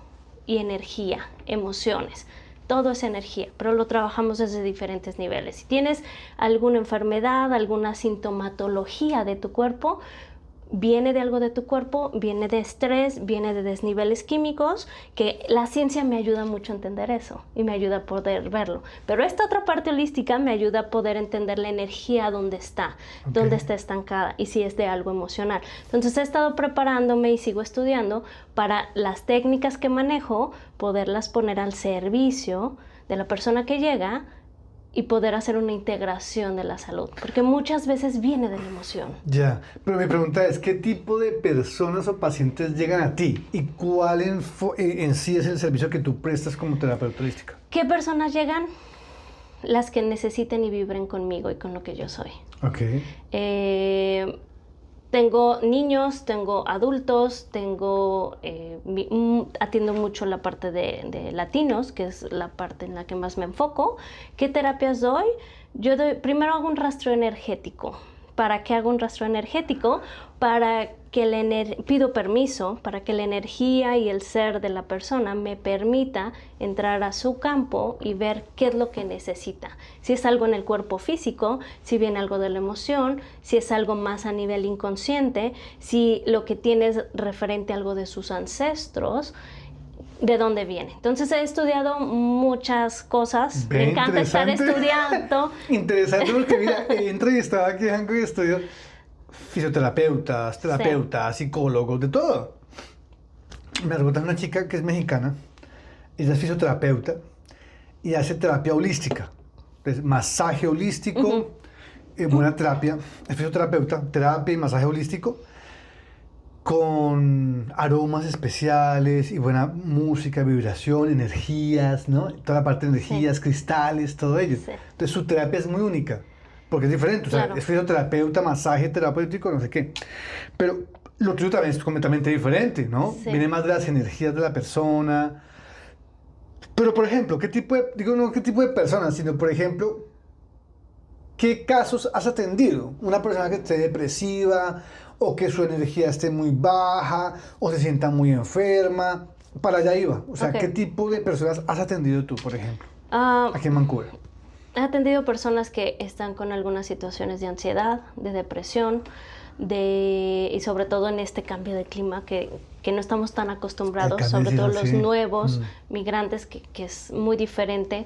y energía, emociones. Todo es energía, pero lo trabajamos desde diferentes niveles. Si tienes alguna enfermedad, alguna sintomatología de tu cuerpo, viene de algo de tu cuerpo, viene de estrés, viene de desniveles químicos, que la ciencia me ayuda mucho a entender eso y me ayuda a poder verlo. Pero esta otra parte holística me ayuda a poder entender la energía dónde está, dónde está estancada y si es de algo emocional. Entonces he estado preparándome y sigo estudiando para las técnicas que manejo, poderlas poner al servicio de la persona que llega y poder hacer una integración de la salud, porque muchas veces viene de la emoción. Ya, pero mi pregunta es, ¿qué tipo de personas o pacientes llegan a ti? ¿Y cuál en sí es el servicio que tú prestas como terapeuta holística? ¿Qué personas llegan? Las que necesiten y vibren conmigo y con lo que yo soy. Ok. tengo niños, tengo adultos, atiendo mucho la parte de latinos, que es la parte en la que más me enfoco. ¿Qué terapias doy? Primero hago un rastreo energético. ¿Para qué hago un rastreo energético? Para que pido permiso para que la energía y el ser de la persona me permita entrar a su campo y ver qué es lo que necesita. Si es algo en el cuerpo físico, si viene algo de la emoción, si es algo más a nivel inconsciente, si lo que tiene es referente a algo de sus ancestros, de dónde viene. Entonces he estudiado muchas cosas. Me encanta estar estudiando. Interesante porque mira, he entrevistado aquí en y estudio fisioterapeutas, psicólogos, de todo. Me pregunta una chica que es mexicana, ella es fisioterapeuta y hace terapia holística, es masaje holístico, buena terapia, es fisioterapeuta, terapia y masaje holístico, con aromas especiales y buena música, vibración, energías, ¿no? Toda la parte de energías, cristales, todo ello. Sí. Entonces su terapia es muy única, porque es diferente, o sea, es fisioterapeuta, masaje terapéutico, no sé qué. Pero lo tuyo también es completamente diferente, ¿no? Sí. Viene más de las energías de la persona. Pero, por ejemplo, ¿qué tipo de personas, sino, por ejemplo, qué casos has atendido? Una persona que esté depresiva, o que su energía esté muy baja, o se sienta muy enferma. Para allá iba. O sea, ¿qué tipo de personas has atendido tú, por ejemplo, aquí en Vancouver? He atendido personas que están con algunas situaciones de ansiedad, de depresión, y sobre todo en este cambio de clima que no estamos tan acostumbrados, sobre todo los nuevos migrantes, que es muy diferente.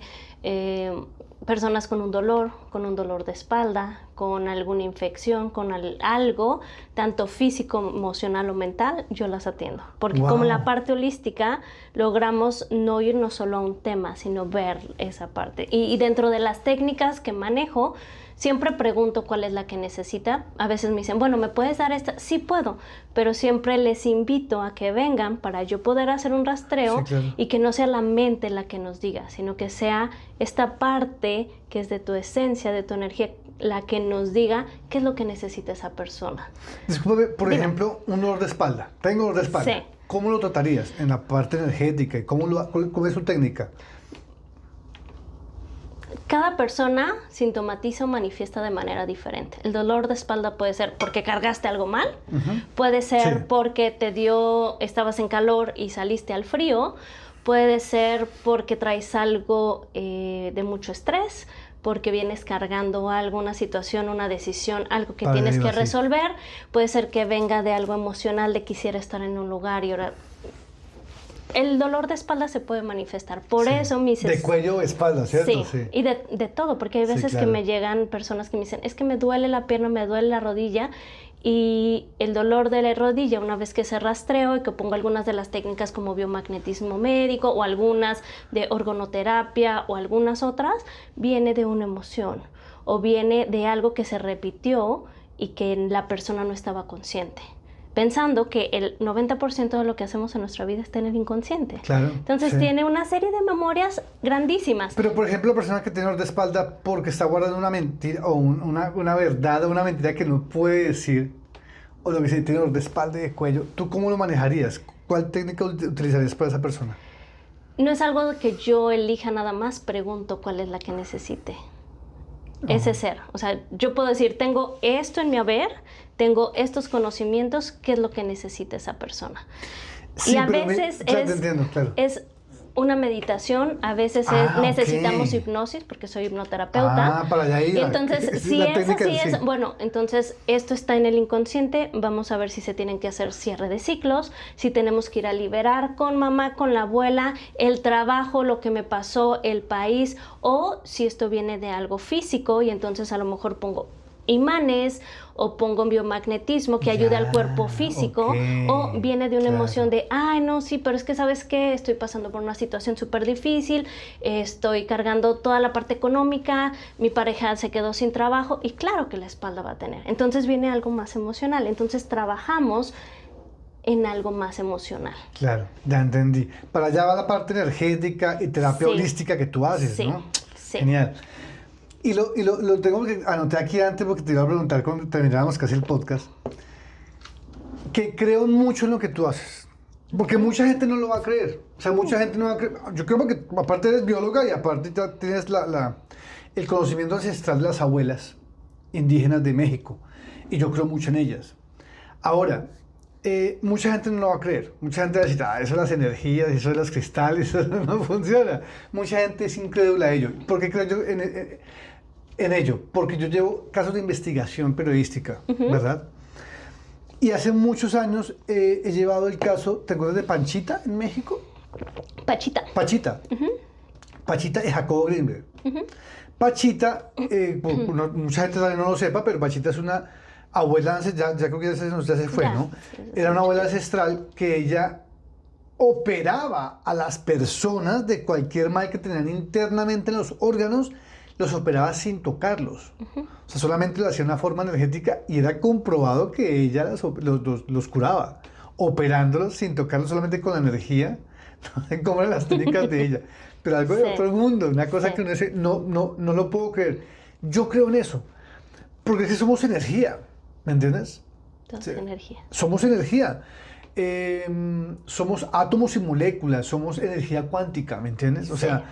Personas con un dolor de espalda, con alguna infección, con algo, tanto físico, emocional o mental, yo las atiendo. Porque como la parte holística, logramos no irnos solo a un tema, sino ver esa parte. Y dentro de las técnicas que manejo, siempre pregunto cuál es la que necesita. A veces me dicen, bueno, ¿me puedes dar esta? Sí puedo, pero siempre les invito a que vengan para yo poder hacer un rastreo y que no sea la mente la que nos diga, sino que sea esta parte que es de tu esencia, de tu energía, la que nos diga qué es lo que necesita esa persona. Disculpe, por ejemplo, un dolor de espalda. Tengo dolor de espalda. Sí. ¿Cómo lo tratarías en la parte energética? ¿Y cómo es su técnica? Cada persona sintomatiza o manifiesta de manera diferente. El dolor de espalda puede ser porque cargaste algo mal, puede ser porque estabas en calor y saliste al frío, puede ser porque traes algo de mucho estrés, porque vienes cargando algo, una situación, una decisión, algo que tienes que resolver, puede ser que venga de algo emocional, de quisiera estar en un lugar y ahora... El dolor de espalda se puede manifestar, por eso mis... De cuello o espalda, ¿cierto? Sí, y de todo, porque hay veces que me llegan personas que me dicen, es que me duele la pierna, me duele la rodilla, y el dolor de la rodilla, una vez que se rastreo y que pongo algunas de las técnicas como biomagnetismo médico o algunas de organoterapia o algunas otras, viene de una emoción o viene de algo que se repitió y que la persona no estaba consciente, pensando que el 90% de lo que hacemos en nuestra vida está en el inconsciente. Claro. Entonces tiene una serie de memorias grandísimas. Pero, por ejemplo, la persona que tiene dolor de espalda porque está guardando una mentira o una verdad o una mentira que no puede decir, o lo que dice, tiene dolor de espalda y de cuello, ¿tú cómo lo manejarías? ¿Cuál técnica utilizarías para esa persona? No es algo que yo elija nada más, pregunto cuál es la que necesite. Ese ser. O sea, yo puedo decir, tengo esto en mi haber, tengo estos conocimientos, ¿qué es lo que necesita esa persona? Sí, y a veces te entiendo, claro. es una meditación, a veces necesitamos hipnosis, porque soy hipnoterapeuta. Para allá iba. Y entonces, si es así, bueno, entonces esto está en el inconsciente, vamos a ver si se tienen que hacer cierre de ciclos, si tenemos que ir a liberar con mamá, con la abuela, el trabajo, lo que me pasó, el país, o si esto viene de algo físico y entonces a lo mejor pongo imanes o pongo un biomagnetismo que ayude al cuerpo físico, o viene de una emoción de, ay, no, sí, pero es que, ¿sabes qué? Estoy pasando por una situación súper difícil, estoy cargando toda la parte económica, mi pareja se quedó sin trabajo, y claro que la espalda va a tener. Entonces viene algo más emocional, entonces trabajamos en algo más emocional. Claro, ya entendí. Para allá va la parte energética y terapia holística que tú haces, ¿no? Sí. Genial. Y lo tengo que anotar aquí antes porque te iba a preguntar cuando termináramos casi el podcast. que creo mucho en lo que tú haces. Porque mucha gente no lo va a creer. O sea, mucha gente no va a creer. Yo creo que aparte eres bióloga y aparte ya tienes el conocimiento ancestral de las abuelas indígenas de México. Y yo creo mucho en ellas. Ahora, mucha gente no lo va a creer. Mucha gente va a decir, eso de las energías, eso de los cristales, eso no funciona. Mucha gente es incrédula a ello. ¿Por qué creo yo en ello? Porque yo llevo casos de investigación periodística, ¿verdad? Y hace muchos años he llevado el caso, ¿te acuerdas de Panchita en México? Pachita. Pachita. Pachita de Jacobo Greenberg. Pachita, mucha gente tal vez no lo sepa, pero Pachita es una abuela ancestral, ya creo que ya se fue, ¿no? Era una abuela ancestral que ella operaba a las personas de cualquier mal que tenían internamente en los órganos, los operaba sin tocarlos. O sea, solamente lo hacía de una forma energética y era comprobado que ella los curaba, operándolos sin tocarlos, solamente con la energía. No sé cómo eran las técnicas de ella. Pero algo de otro mundo, una cosa que uno dice, no lo puedo creer. Yo creo en eso, porque es que somos energía, ¿me entiendes? Entonces, energía. Somos energía. Somos átomos y moléculas, somos energía cuántica, ¿me entiendes? O sea,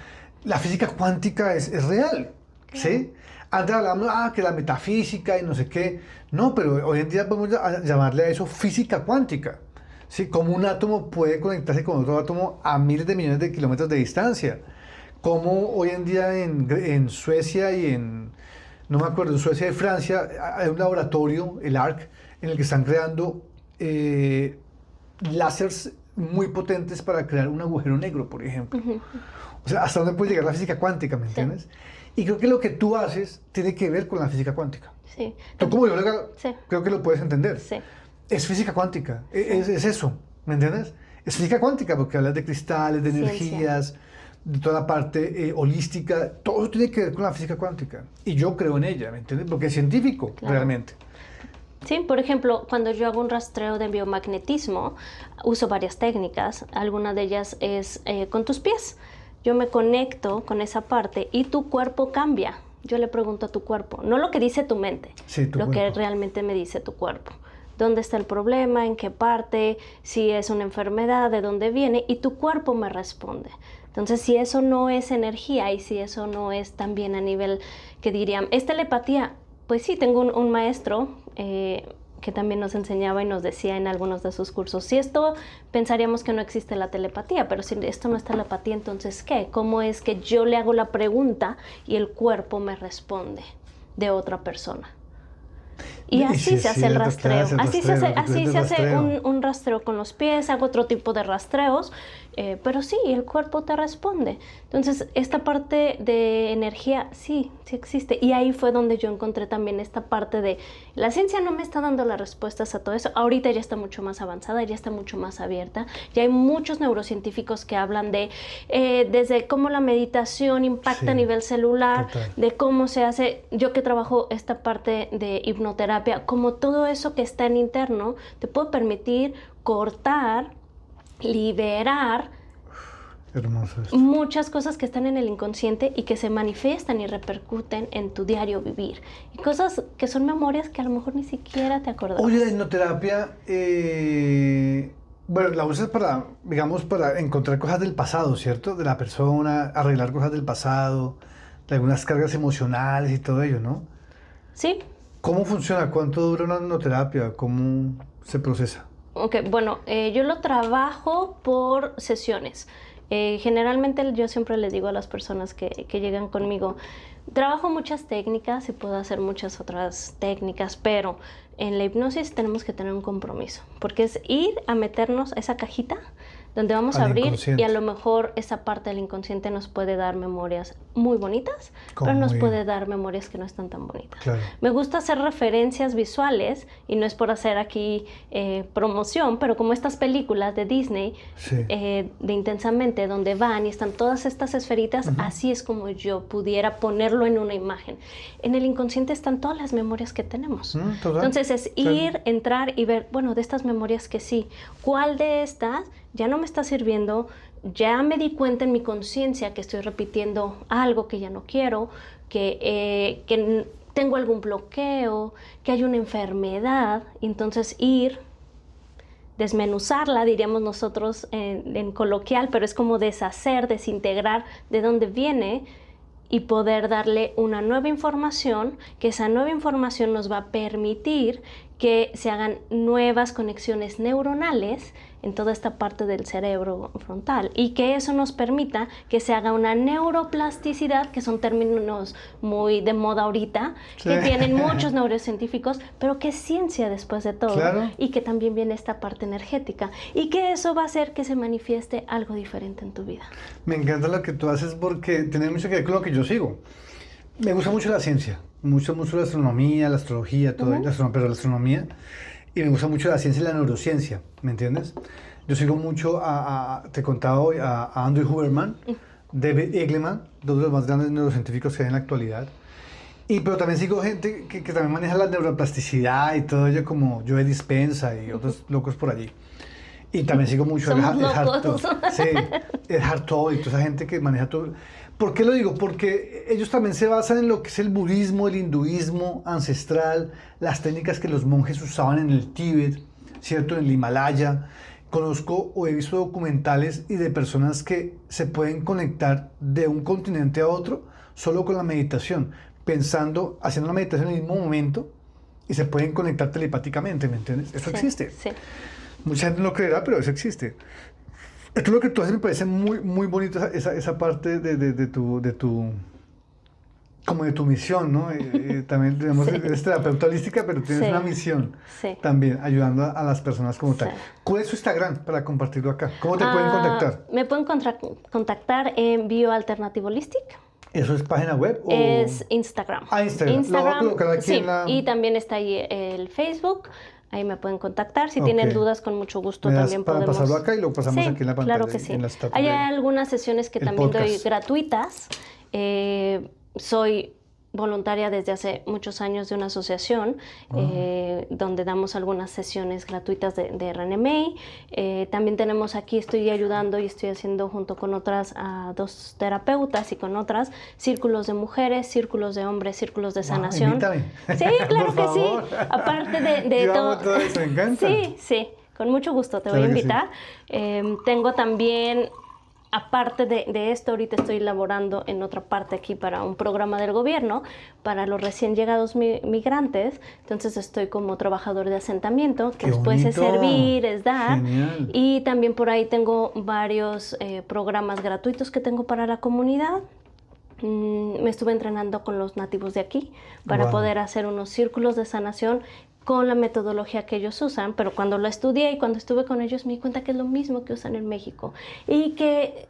la física cuántica es real, ¿sí? Antes hablábamos, que la metafísica y no sé qué. No, pero hoy en día podemos llamarle a eso física cuántica. ¿Sí? Como un átomo puede conectarse con otro átomo a miles de millones de kilómetros de distancia. Como hoy en día en Suecia y no me acuerdo, en Suecia y Francia hay un laboratorio, el ARC, en el que están creando láseres muy potentes para crear un agujero negro, por ejemplo. O sea, hasta dónde puede llegar la física cuántica, ¿me entiendes? Y creo que lo que tú haces tiene que ver con la física cuántica. Sí. Tú como bióloga creo que lo puedes entender. Sí. Es física cuántica, es eso, ¿me entiendes? Es física cuántica porque hablas de cristales, de energías, de toda la parte holística, todo tiene que ver con la física cuántica. Y yo creo en ella, ¿me entiendes? Porque es científico, realmente. Sí, por ejemplo, cuando yo hago un rastreo de biomagnetismo, uso varias técnicas. Alguna de ellas es con tus pies. Yo me conecto con esa parte y tu cuerpo cambia. Yo le pregunto a tu cuerpo, no lo que dice tu mente, lo que realmente me dice tu cuerpo. ¿Dónde está el problema? ¿En qué parte? Si es una enfermedad, ¿de dónde viene? Y tu cuerpo me responde. Entonces, si eso no es energía y si eso no es también a nivel que dirían, ¿es telepatía? Pues sí, tengo un maestro que también nos enseñaba y nos decía en algunos de sus cursos, si esto pensaríamos que no existe la telepatía, pero si esto no es telepatía, entonces ¿qué? ¿Cómo es que yo le hago la pregunta y el cuerpo me responde de otra persona? Y así se hace el rastreo. Así se hace un rastreo con los pies, hago otro tipo de rastreos, pero sí, el cuerpo te responde. Entonces, esta parte de energía sí existe. Y ahí fue donde yo encontré también esta parte de la ciencia no me está dando las respuestas a todo eso. Ahorita ya está mucho más avanzada, ya está mucho más abierta. Ya hay muchos neurocientíficos que hablan de desde cómo la meditación impacta a nivel celular, de cómo se hace, yo que trabajo esta parte de hipnoterapia, como todo eso que está en interno te puede permitir cortar, liberar muchas cosas que están en el inconsciente y que se manifiestan y repercuten en tu diario vivir. Y cosas que son memorias que a lo mejor ni siquiera te acordabas. Oye, la hipnoterapia, bueno, la usas para, digamos, para encontrar cosas del pasado, ¿cierto? De la persona, arreglar cosas del pasado, de algunas cargas emocionales y todo ello, ¿no? Sí. ¿Cómo funciona? ¿Cuánto dura una hipnoterapia? ¿Cómo se procesa? Ok, bueno, yo lo trabajo por sesiones. Generalmente yo siempre les digo a las personas que llegan conmigo, trabajo muchas técnicas y puedo hacer muchas otras técnicas, pero en la hipnosis tenemos que tener un compromiso, porque es ir a meternos a esa cajita donde vamos a abrir y a lo mejor esa parte del inconsciente nos puede dar memorias muy bonitas, pero nos puede dar memorias que no están tan bonitas. Claro. Me gusta hacer referencias visuales y no es por hacer aquí promoción, pero como estas películas de Disney, de Intensamente, donde van y están todas estas esferitas, así es como yo pudiera ponerlo en una imagen. En el inconsciente están todas las memorias que tenemos. Entonces es ir, entrar y ver, bueno, de estas memorias que sí, ¿cuál de estas ya no me está sirviendo? Ya me di cuenta en mi conciencia que estoy repitiendo algo que ya no quiero, que tengo algún bloqueo, que hay una enfermedad. Entonces ir desmenuzarla, diríamos nosotros en coloquial, pero es como deshacer, desintegrar de dónde viene y poder darle una nueva información, que esa nueva información nos va a permitir que se hagan nuevas conexiones neuronales en toda esta parte del cerebro frontal y que eso nos permita que se haga una neuroplasticidad, que son términos muy de moda ahorita, Sí. que tienen muchos neurocientíficos, pero que es ciencia después de todo, Claro. y que también viene esta parte energética y que eso va a hacer que se manifieste algo diferente en tu vida. Me encanta lo que tú haces porque tiene mucho que ver con lo que yo sigo. Me gusta mucho la ciencia, mucho la astronomía, la astrología, todo, pero la astronomía, y me gusta mucho la ciencia y la neurociencia, ¿me entiendes? Yo sigo mucho te contaba hoy, a Andrew Huberman, David Eagleman, dos de los más grandes neurocientíficos que hay en la actualidad. Pero también sigo gente que también maneja la neuroplasticidad y todo ello, como Joe Dispenza y otros locos por allí. Y también sigo mucho Somos el Eckhart locos. Tolle. Sí, el Eckhart Tolle y toda esa gente que maneja todo. ¿Por qué lo digo? Porque ellos también se basan en lo que es el budismo, el hinduismo ancestral, las técnicas que los monjes usaban en el Tíbet, ¿cierto? En el Himalaya. Conozco o he visto documentales y de personas que se pueden conectar de un continente a otro solo con la meditación, pensando, haciendo la meditación en el mismo momento y se pueden conectar telepáticamente, ¿me entiendes? Eso Sí, existe. sí. Mucha gente no lo creerá, pero eso existe. Esto es lo que tú haces, me parece muy, muy bonito esa parte de tu como de tu misión, ¿no? También, digamos, Sí. eres terapeuta holística, pero tienes Sí. una misión Sí. también, ayudando a las personas como tal. Sí. ¿Cuál es tu Instagram para compartirlo acá? ¿Cómo te pueden contactar? Me pueden contactar en Bioalternativo Holistic. ¿Eso es página web o...? Es Instagram. Ah, Instagram. Lo voy a colocar aquí sí. en la... Y también está ahí el Facebook. Ahí me pueden contactar. Si Ok. tienen dudas, con mucho gusto Me das también para podemos... pasarlo acá y lo pasamos Sí, aquí en la pantalla. claro que sí. En la status Hay de- algunas sesiones que el también doy podcast. gratuitas. Soy voluntaria desde hace muchos años de una asociación donde damos algunas sesiones gratuitas de René May. También tenemos aquí, estoy ayudando y estoy haciendo junto con otras a 2 terapeutas y con otras círculos de mujeres, círculos de hombres, círculos de sanación. Invítame. Sí, claro Por que sí. favor. Aparte de Yo amo todo. todo eso, me encanta. Sí, sí, con mucho gusto te Claro voy a que sí. invitar. Tengo también, aparte de esto, ahorita estoy laborando en otra parte aquí para un programa del gobierno para los recién llegados migrantes. Entonces estoy como trabajador de asentamiento, que ¡Qué después es bonito! servir, es dar. Genial. Y también por ahí tengo varios programas gratuitos que tengo para la comunidad. Me estuve entrenando con los nativos de aquí para Wow. poder hacer unos círculos de sanación con la metodología que ellos usan, pero cuando la estudié y cuando estuve con ellos me di cuenta que es lo mismo que usan en México y que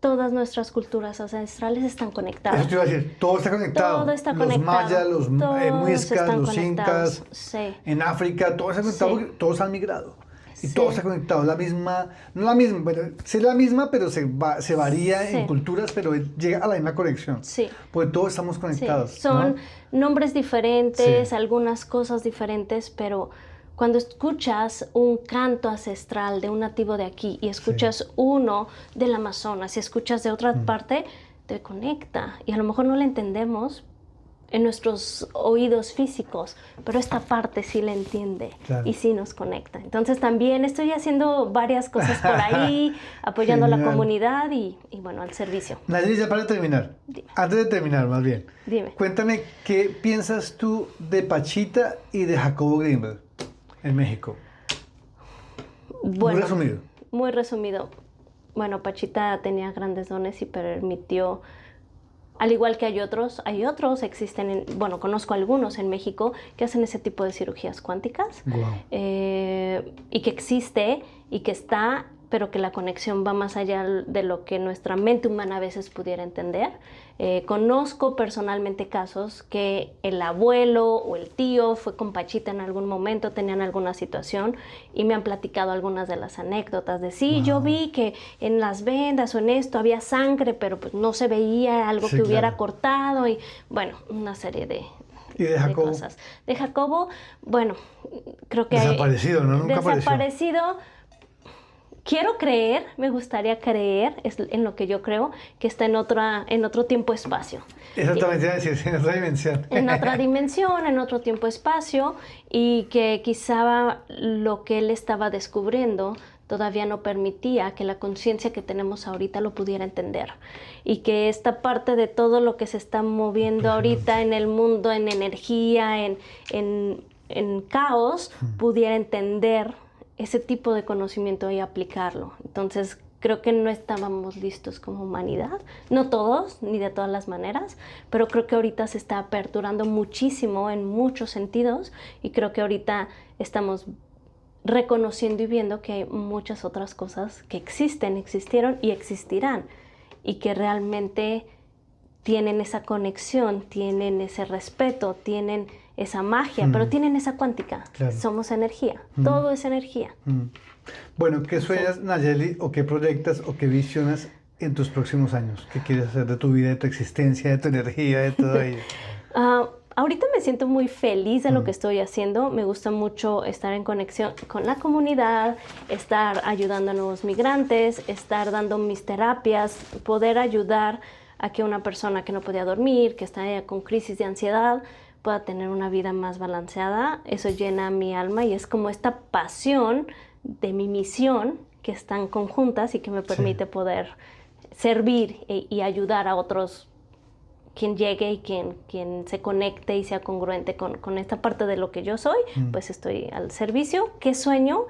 todas nuestras culturas ancestrales están conectadas. Eso te iba a decir, todo está conectado. Todo está los conectado. mayas, los Todos muiscas, están los conectados. incas, Sí. en África, todo está conectado Sí. porque todos han migrado. Y Sí. todo está conectado, la misma, no la misma, bueno, sí la misma, pero se varía Sí. en culturas, pero llega a la misma conexión. Sí. Porque todos estamos Sí, conectados. son ¿no? nombres diferentes, Sí. algunas cosas diferentes, pero cuando escuchas un canto ancestral de un nativo de aquí y escuchas uno del Amazonas y escuchas de otra parte, te conecta. Y a lo mejor no la entendemos en nuestros oídos físicos, pero esta parte sí la entiende Claro. y sí nos conecta. Entonces también estoy haciendo varias cosas por ahí, apoyando a la Genial. comunidad y bueno, al servicio. Nayeli, ya para terminar, Dime. antes de terminar más bien, Dime. cuéntame qué piensas tú de Pachita y de Jacobo Greenberg en México. Muy resumido. Muy resumido. Bueno, Pachita tenía grandes dones y permitió, al igual que hay otros, existen, bueno, conozco algunos en México que hacen ese tipo de cirugías cuánticas Guau. y que existe y que está, pero que la conexión va más allá de lo que nuestra mente humana a veces pudiera entender. Conozco personalmente casos que el abuelo o el tío fue con Pachita en algún momento, tenían alguna situación y me han platicado algunas de las anécdotas de sí, yo vi que en las vendas o en esto había sangre, pero pues no se veía algo Sí, que hubiera claro. cortado y bueno, una serie de ¿Y de Jacobo? cosas. De Jacobo, bueno, creo que... Desaparecido, ¿no? Nunca apareció. desaparecido. quiero creer, me gustaría creer, es en lo que yo creo, que está en otro tiempo-espacio. Exactamente, iba a decir, en otra dimensión. En otra dimensión, en otro tiempo-espacio, y que quizá lo que él estaba descubriendo todavía no permitía que la conciencia que tenemos ahorita lo pudiera entender. Y que esta parte de todo lo que se está moviendo ahorita en el mundo, en energía, en caos, pudiera entender ese tipo de conocimiento y aplicarlo. Entonces, creo que no estábamos listos como humanidad, no todos, ni de todas las maneras, pero creo que ahorita se está aperturando muchísimo en muchos sentidos y creo que ahorita estamos reconociendo y viendo que hay muchas otras cosas que existen, existieron y existirán y que realmente tienen esa conexión, tienen ese respeto, tienen esa magia, pero tienen esa cuántica. Claro. Somos energía, todo es energía. Bueno, ¿qué sueñas, Nayeli, o qué proyectas, o qué visionas en tus próximos años? ¿Qué quieres hacer de tu vida, de tu existencia, de tu energía, de todo ello? Ahorita me siento muy feliz de lo que estoy haciendo. Me gusta mucho estar en conexión con la comunidad, estar ayudando a nuevos migrantes, estar dando mis terapias, poder ayudar a que una persona que no podía dormir, que está con crisis de ansiedad, pueda tener una vida más balanceada. Eso llena mi alma y es como esta pasión de mi misión que están conjuntas y que me permite poder servir y ayudar a otros, quien llegue y quien se conecte y sea congruente con esta parte de lo que yo soy, pues estoy al servicio. ¿Qué sueño?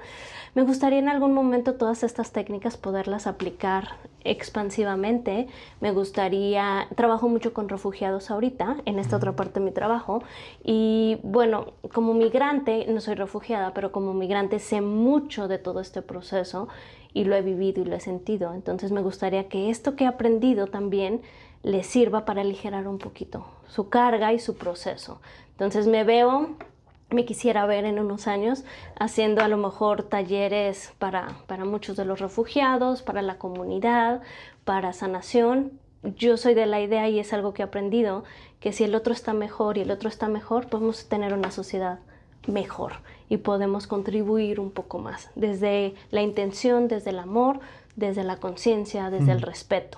Me gustaría en algún momento todas estas técnicas poderlas aplicar expansivamente. Me gustaría, trabajo mucho con refugiados ahorita, en esta otra parte de mi trabajo, y bueno, como migrante, no soy refugiada, pero como migrante sé mucho de todo este proceso y lo he vivido y lo he sentido. Entonces me gustaría que esto que he aprendido también les sirva para aligerar un poquito su carga y su proceso. Entonces me quisiera ver en unos años haciendo a lo mejor talleres para muchos de los refugiados, para la comunidad, para sanación. Yo soy de la idea, y es algo que he aprendido, que si el otro está mejor y el otro está mejor, podemos tener una sociedad mejor y podemos contribuir un poco más, desde la intención, desde el amor, desde la conciencia, desde el respeto.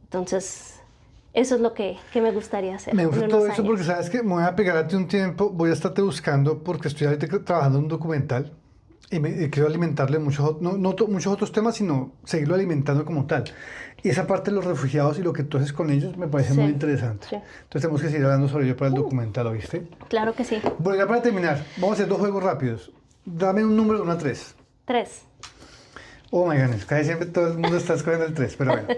Entonces, eso es lo que me gustaría hacer. Me gusta en todo unos eso años. porque sabes que me voy a pegar a ti un tiempo, voy a estarte buscando porque estoy ahorita trabajando en un documental y quiero alimentarle muchos otros temas, sino seguirlo alimentando como tal. Y esa parte de los refugiados y lo que tú haces con ellos me parece muy interesante. Sí. Entonces tenemos que seguir hablando sobre ello para el documental, ¿oíste? Claro que sí. Bueno, ya para terminar, vamos a hacer 2 juegos rápidos. Dame un número de 1 a 3. 3. Oh my goodness, casi siempre todo el mundo está escogiendo el 3, pero bueno.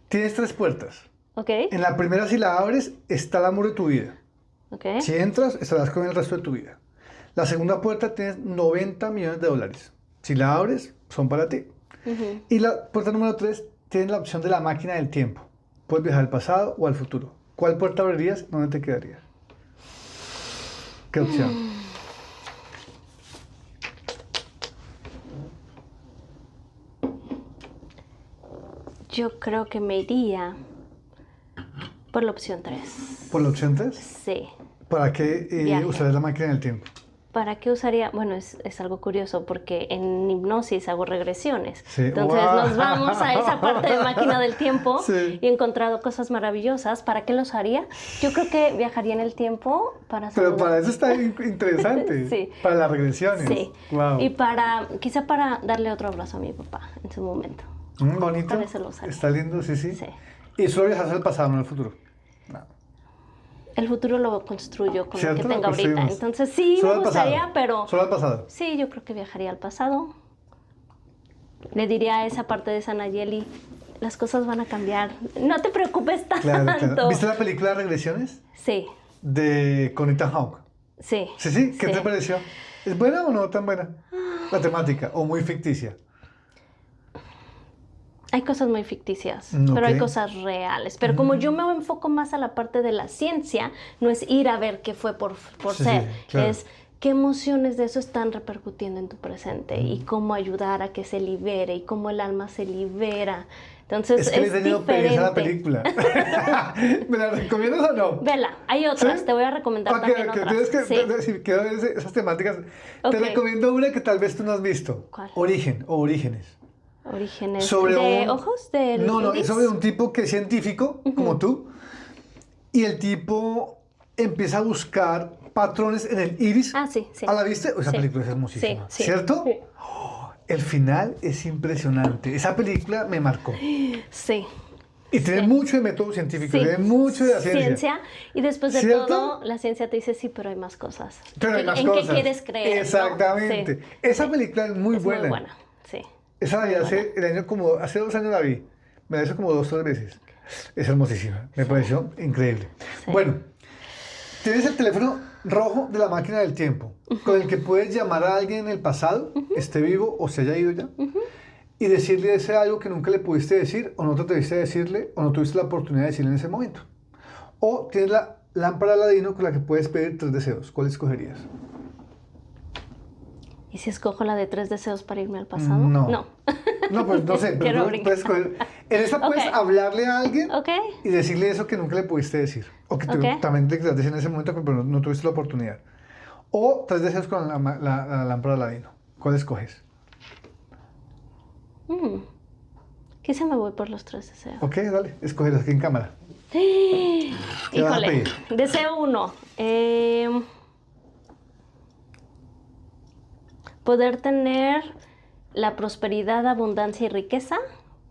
Tienes 3 puertas. ¿Ok? En la primera, si la abres, está el amor de tu vida. ¿Ok? Si entras, estarás con el resto de tu vida. La segunda puerta tienes $90 millones. Si la abres, son para ti. Y la puerta número 3 tiene la opción de la máquina del tiempo. Puedes viajar al pasado o al futuro. ¿Cuál puerta abrirías? ¿Dónde te quedarías? ¿Qué opción? Yo creo que me iría por la opción 3. ¿Por la opción 3? Sí. ¿Para qué Viaje. usarías la máquina del tiempo? ¿Para qué usaría? Bueno, es algo curioso porque en hipnosis hago regresiones. Sí. Entonces ¡Wow! nos vamos a esa parte de máquina del tiempo Sí. y he encontrado cosas maravillosas. ¿Para qué los haría? Yo creo que viajaría en el tiempo para Pero saludar. para eso está interesante. Sí. Para las regresiones. Sí. Wow. Y quizá para darle otro abrazo a mi papá en su momento. Bonito. Tal vez se lo usaría. Está lindo, sí, sí. Sí. Y solo viajas al pasado, no al futuro. No. El futuro lo construyo con lo ¿Cierto? que Lo tengo ahorita. construimos. Entonces sí, Solo me al gustaría, pasado. pero Solo al pasado. sí, yo creo que viajaría al pasado. Le diría a esa parte de Nayeli, las cosas van a cambiar. No te preocupes tanto. Claro, claro. ¿Viste la película Regresiones? Sí, De con Ethan Hawke. sí. Sí, sí. ¿Qué Sí. te pareció? ¿Es buena o no tan buena? La temática, o muy ficticia. Hay cosas muy ficticias, Ok. pero hay cosas reales. Pero como yo me enfoco más a la parte de la ciencia, no es ir a ver qué fue por Sí, ser, sí, claro. es qué emociones de eso están repercutiendo en tu presente y cómo ayudar a que se libere y cómo el alma se libera Entonces Es que le he tenido pereza a la diferente. película. ¿Me la recomiendas o no? Vela, hay otras, ¿Sí? te voy a recomendar Ok, también ok, otras. tienes que Sí. decir, quiero ver esas temáticas. Ok. Te recomiendo una que tal vez tú no has visto. ¿Cuál? Origen o Orígenes. Orígenes Sobre de un- ojos del No, es iris. sobre un tipo que es científico, como tú, y el tipo empieza a buscar patrones en el iris. Ah, sí, sí. ¿A la viste? Esa Sí. película es hermosísima, Sí, sí. ¿cierto? Sí. El final es impresionante. Esa película me marcó. Sí. Y tiene Sí. mucho de método científico, Sí. tiene mucho de la ciencia. Y después de ¿Cierto? todo, la ciencia te dice, sí, pero hay más cosas. Pero hay más ¿En cosas. qué quieres creer? ¿no? Exactamente. Sí. Esa película es muy Es buena. muy buena, sí. Esa la vi hace, hace 2 años la vi. Me la hizo como 2 o 3 veces. Es hermosísima. Me pareció increíble. Sí. Bueno, tienes el teléfono rojo de la máquina del tiempo, con el que puedes llamar a alguien en el pasado, esté vivo o se haya ido ya, y decirle ese algo que nunca le pudiste decir, o no te atreviste a decirle, o no tuviste la oportunidad de decirle en ese momento. O tienes la lámpara Aladino con la que puedes pedir 3 deseos. ¿Cuál escogerías? ¿Y si escojo la de 3 deseos para irme al pasado? No. No. No, pues no sé, Quiero pero brincar. puedes escoger. En esta puedes Ok. hablarle a alguien Ok. y decirle eso que nunca le pudiste decir. O que tú Ok. también te querías decir en ese momento, pero no tuviste la oportunidad. O 3 deseos con la lámpara Aladino. ¿Cuál escoges? Quizá me voy por los 3 deseos. Ok, dale, escógelos aquí en cámara. ¿Qué vas a Híjole, pedir? deseo 1. Poder tener la prosperidad, abundancia y riqueza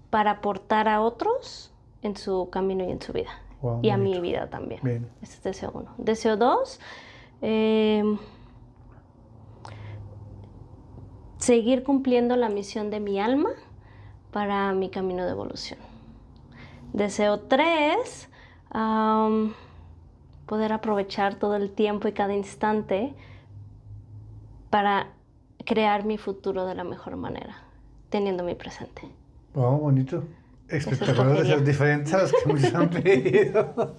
para aportar a otros en su camino y en su vida. Wow, Y a mi bonito. vida también. Bien. Ese es deseo 1. Deseo 2. Seguir cumpliendo la misión de mi alma para mi camino de evolución. Deseo 3. Poder aprovechar todo el tiempo y cada instante para crear mi futuro de la mejor manera, teniendo mi presente. Wow, bonito. Espectaculares escogería. deseos diferentes a los que muchos han pedido.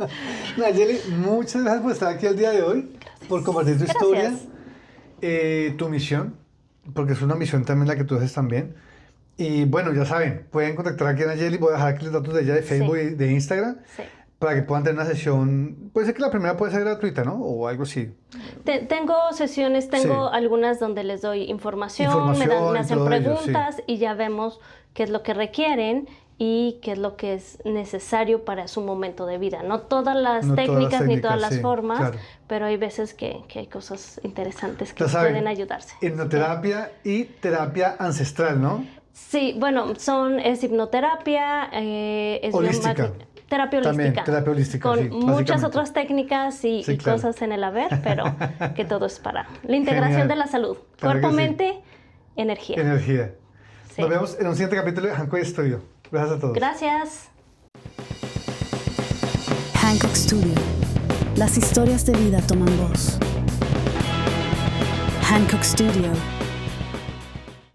Nayeli, muchas gracias por estar aquí el día de hoy, por compartir tu historia, tu misión, porque es una misión también la que tú haces también. Y bueno, ya saben, pueden contactar aquí a Nayeli, voy a dejar aquí los datos de ella de Facebook y de Instagram, Sí. para que puedan tener una sesión, puede ser que la primera puede ser gratuita, ¿no? O algo así. Tengo sesiones, tengo algunas donde les doy información, Información me y hacen todo ello, preguntas y ya vemos qué es lo que requieren y qué es lo que es necesario para su momento de vida. No todas las No todas las técnicas ni todas técnicas, las sí, formas, claro. pero hay veces que hay cosas interesantes que Ya saben, pueden ayudarse. hipnoterapia y terapia ancestral, ¿no? Sí, bueno, es hipnoterapia, es Holística. terapia También, holística. terapia holística, Con sí, muchas básicamente. otras técnicas y claro. cosas en el haber, pero que todo es para la integración Genial. de la salud. Claro Cuerpo, que sí. mente, energía. Energía. Sí. Nos vemos en un siguiente capítulo de Hancock Studio. Gracias a todos. Gracias. Hancock Studio. Las historias de vida toman voz. Hancock Studio.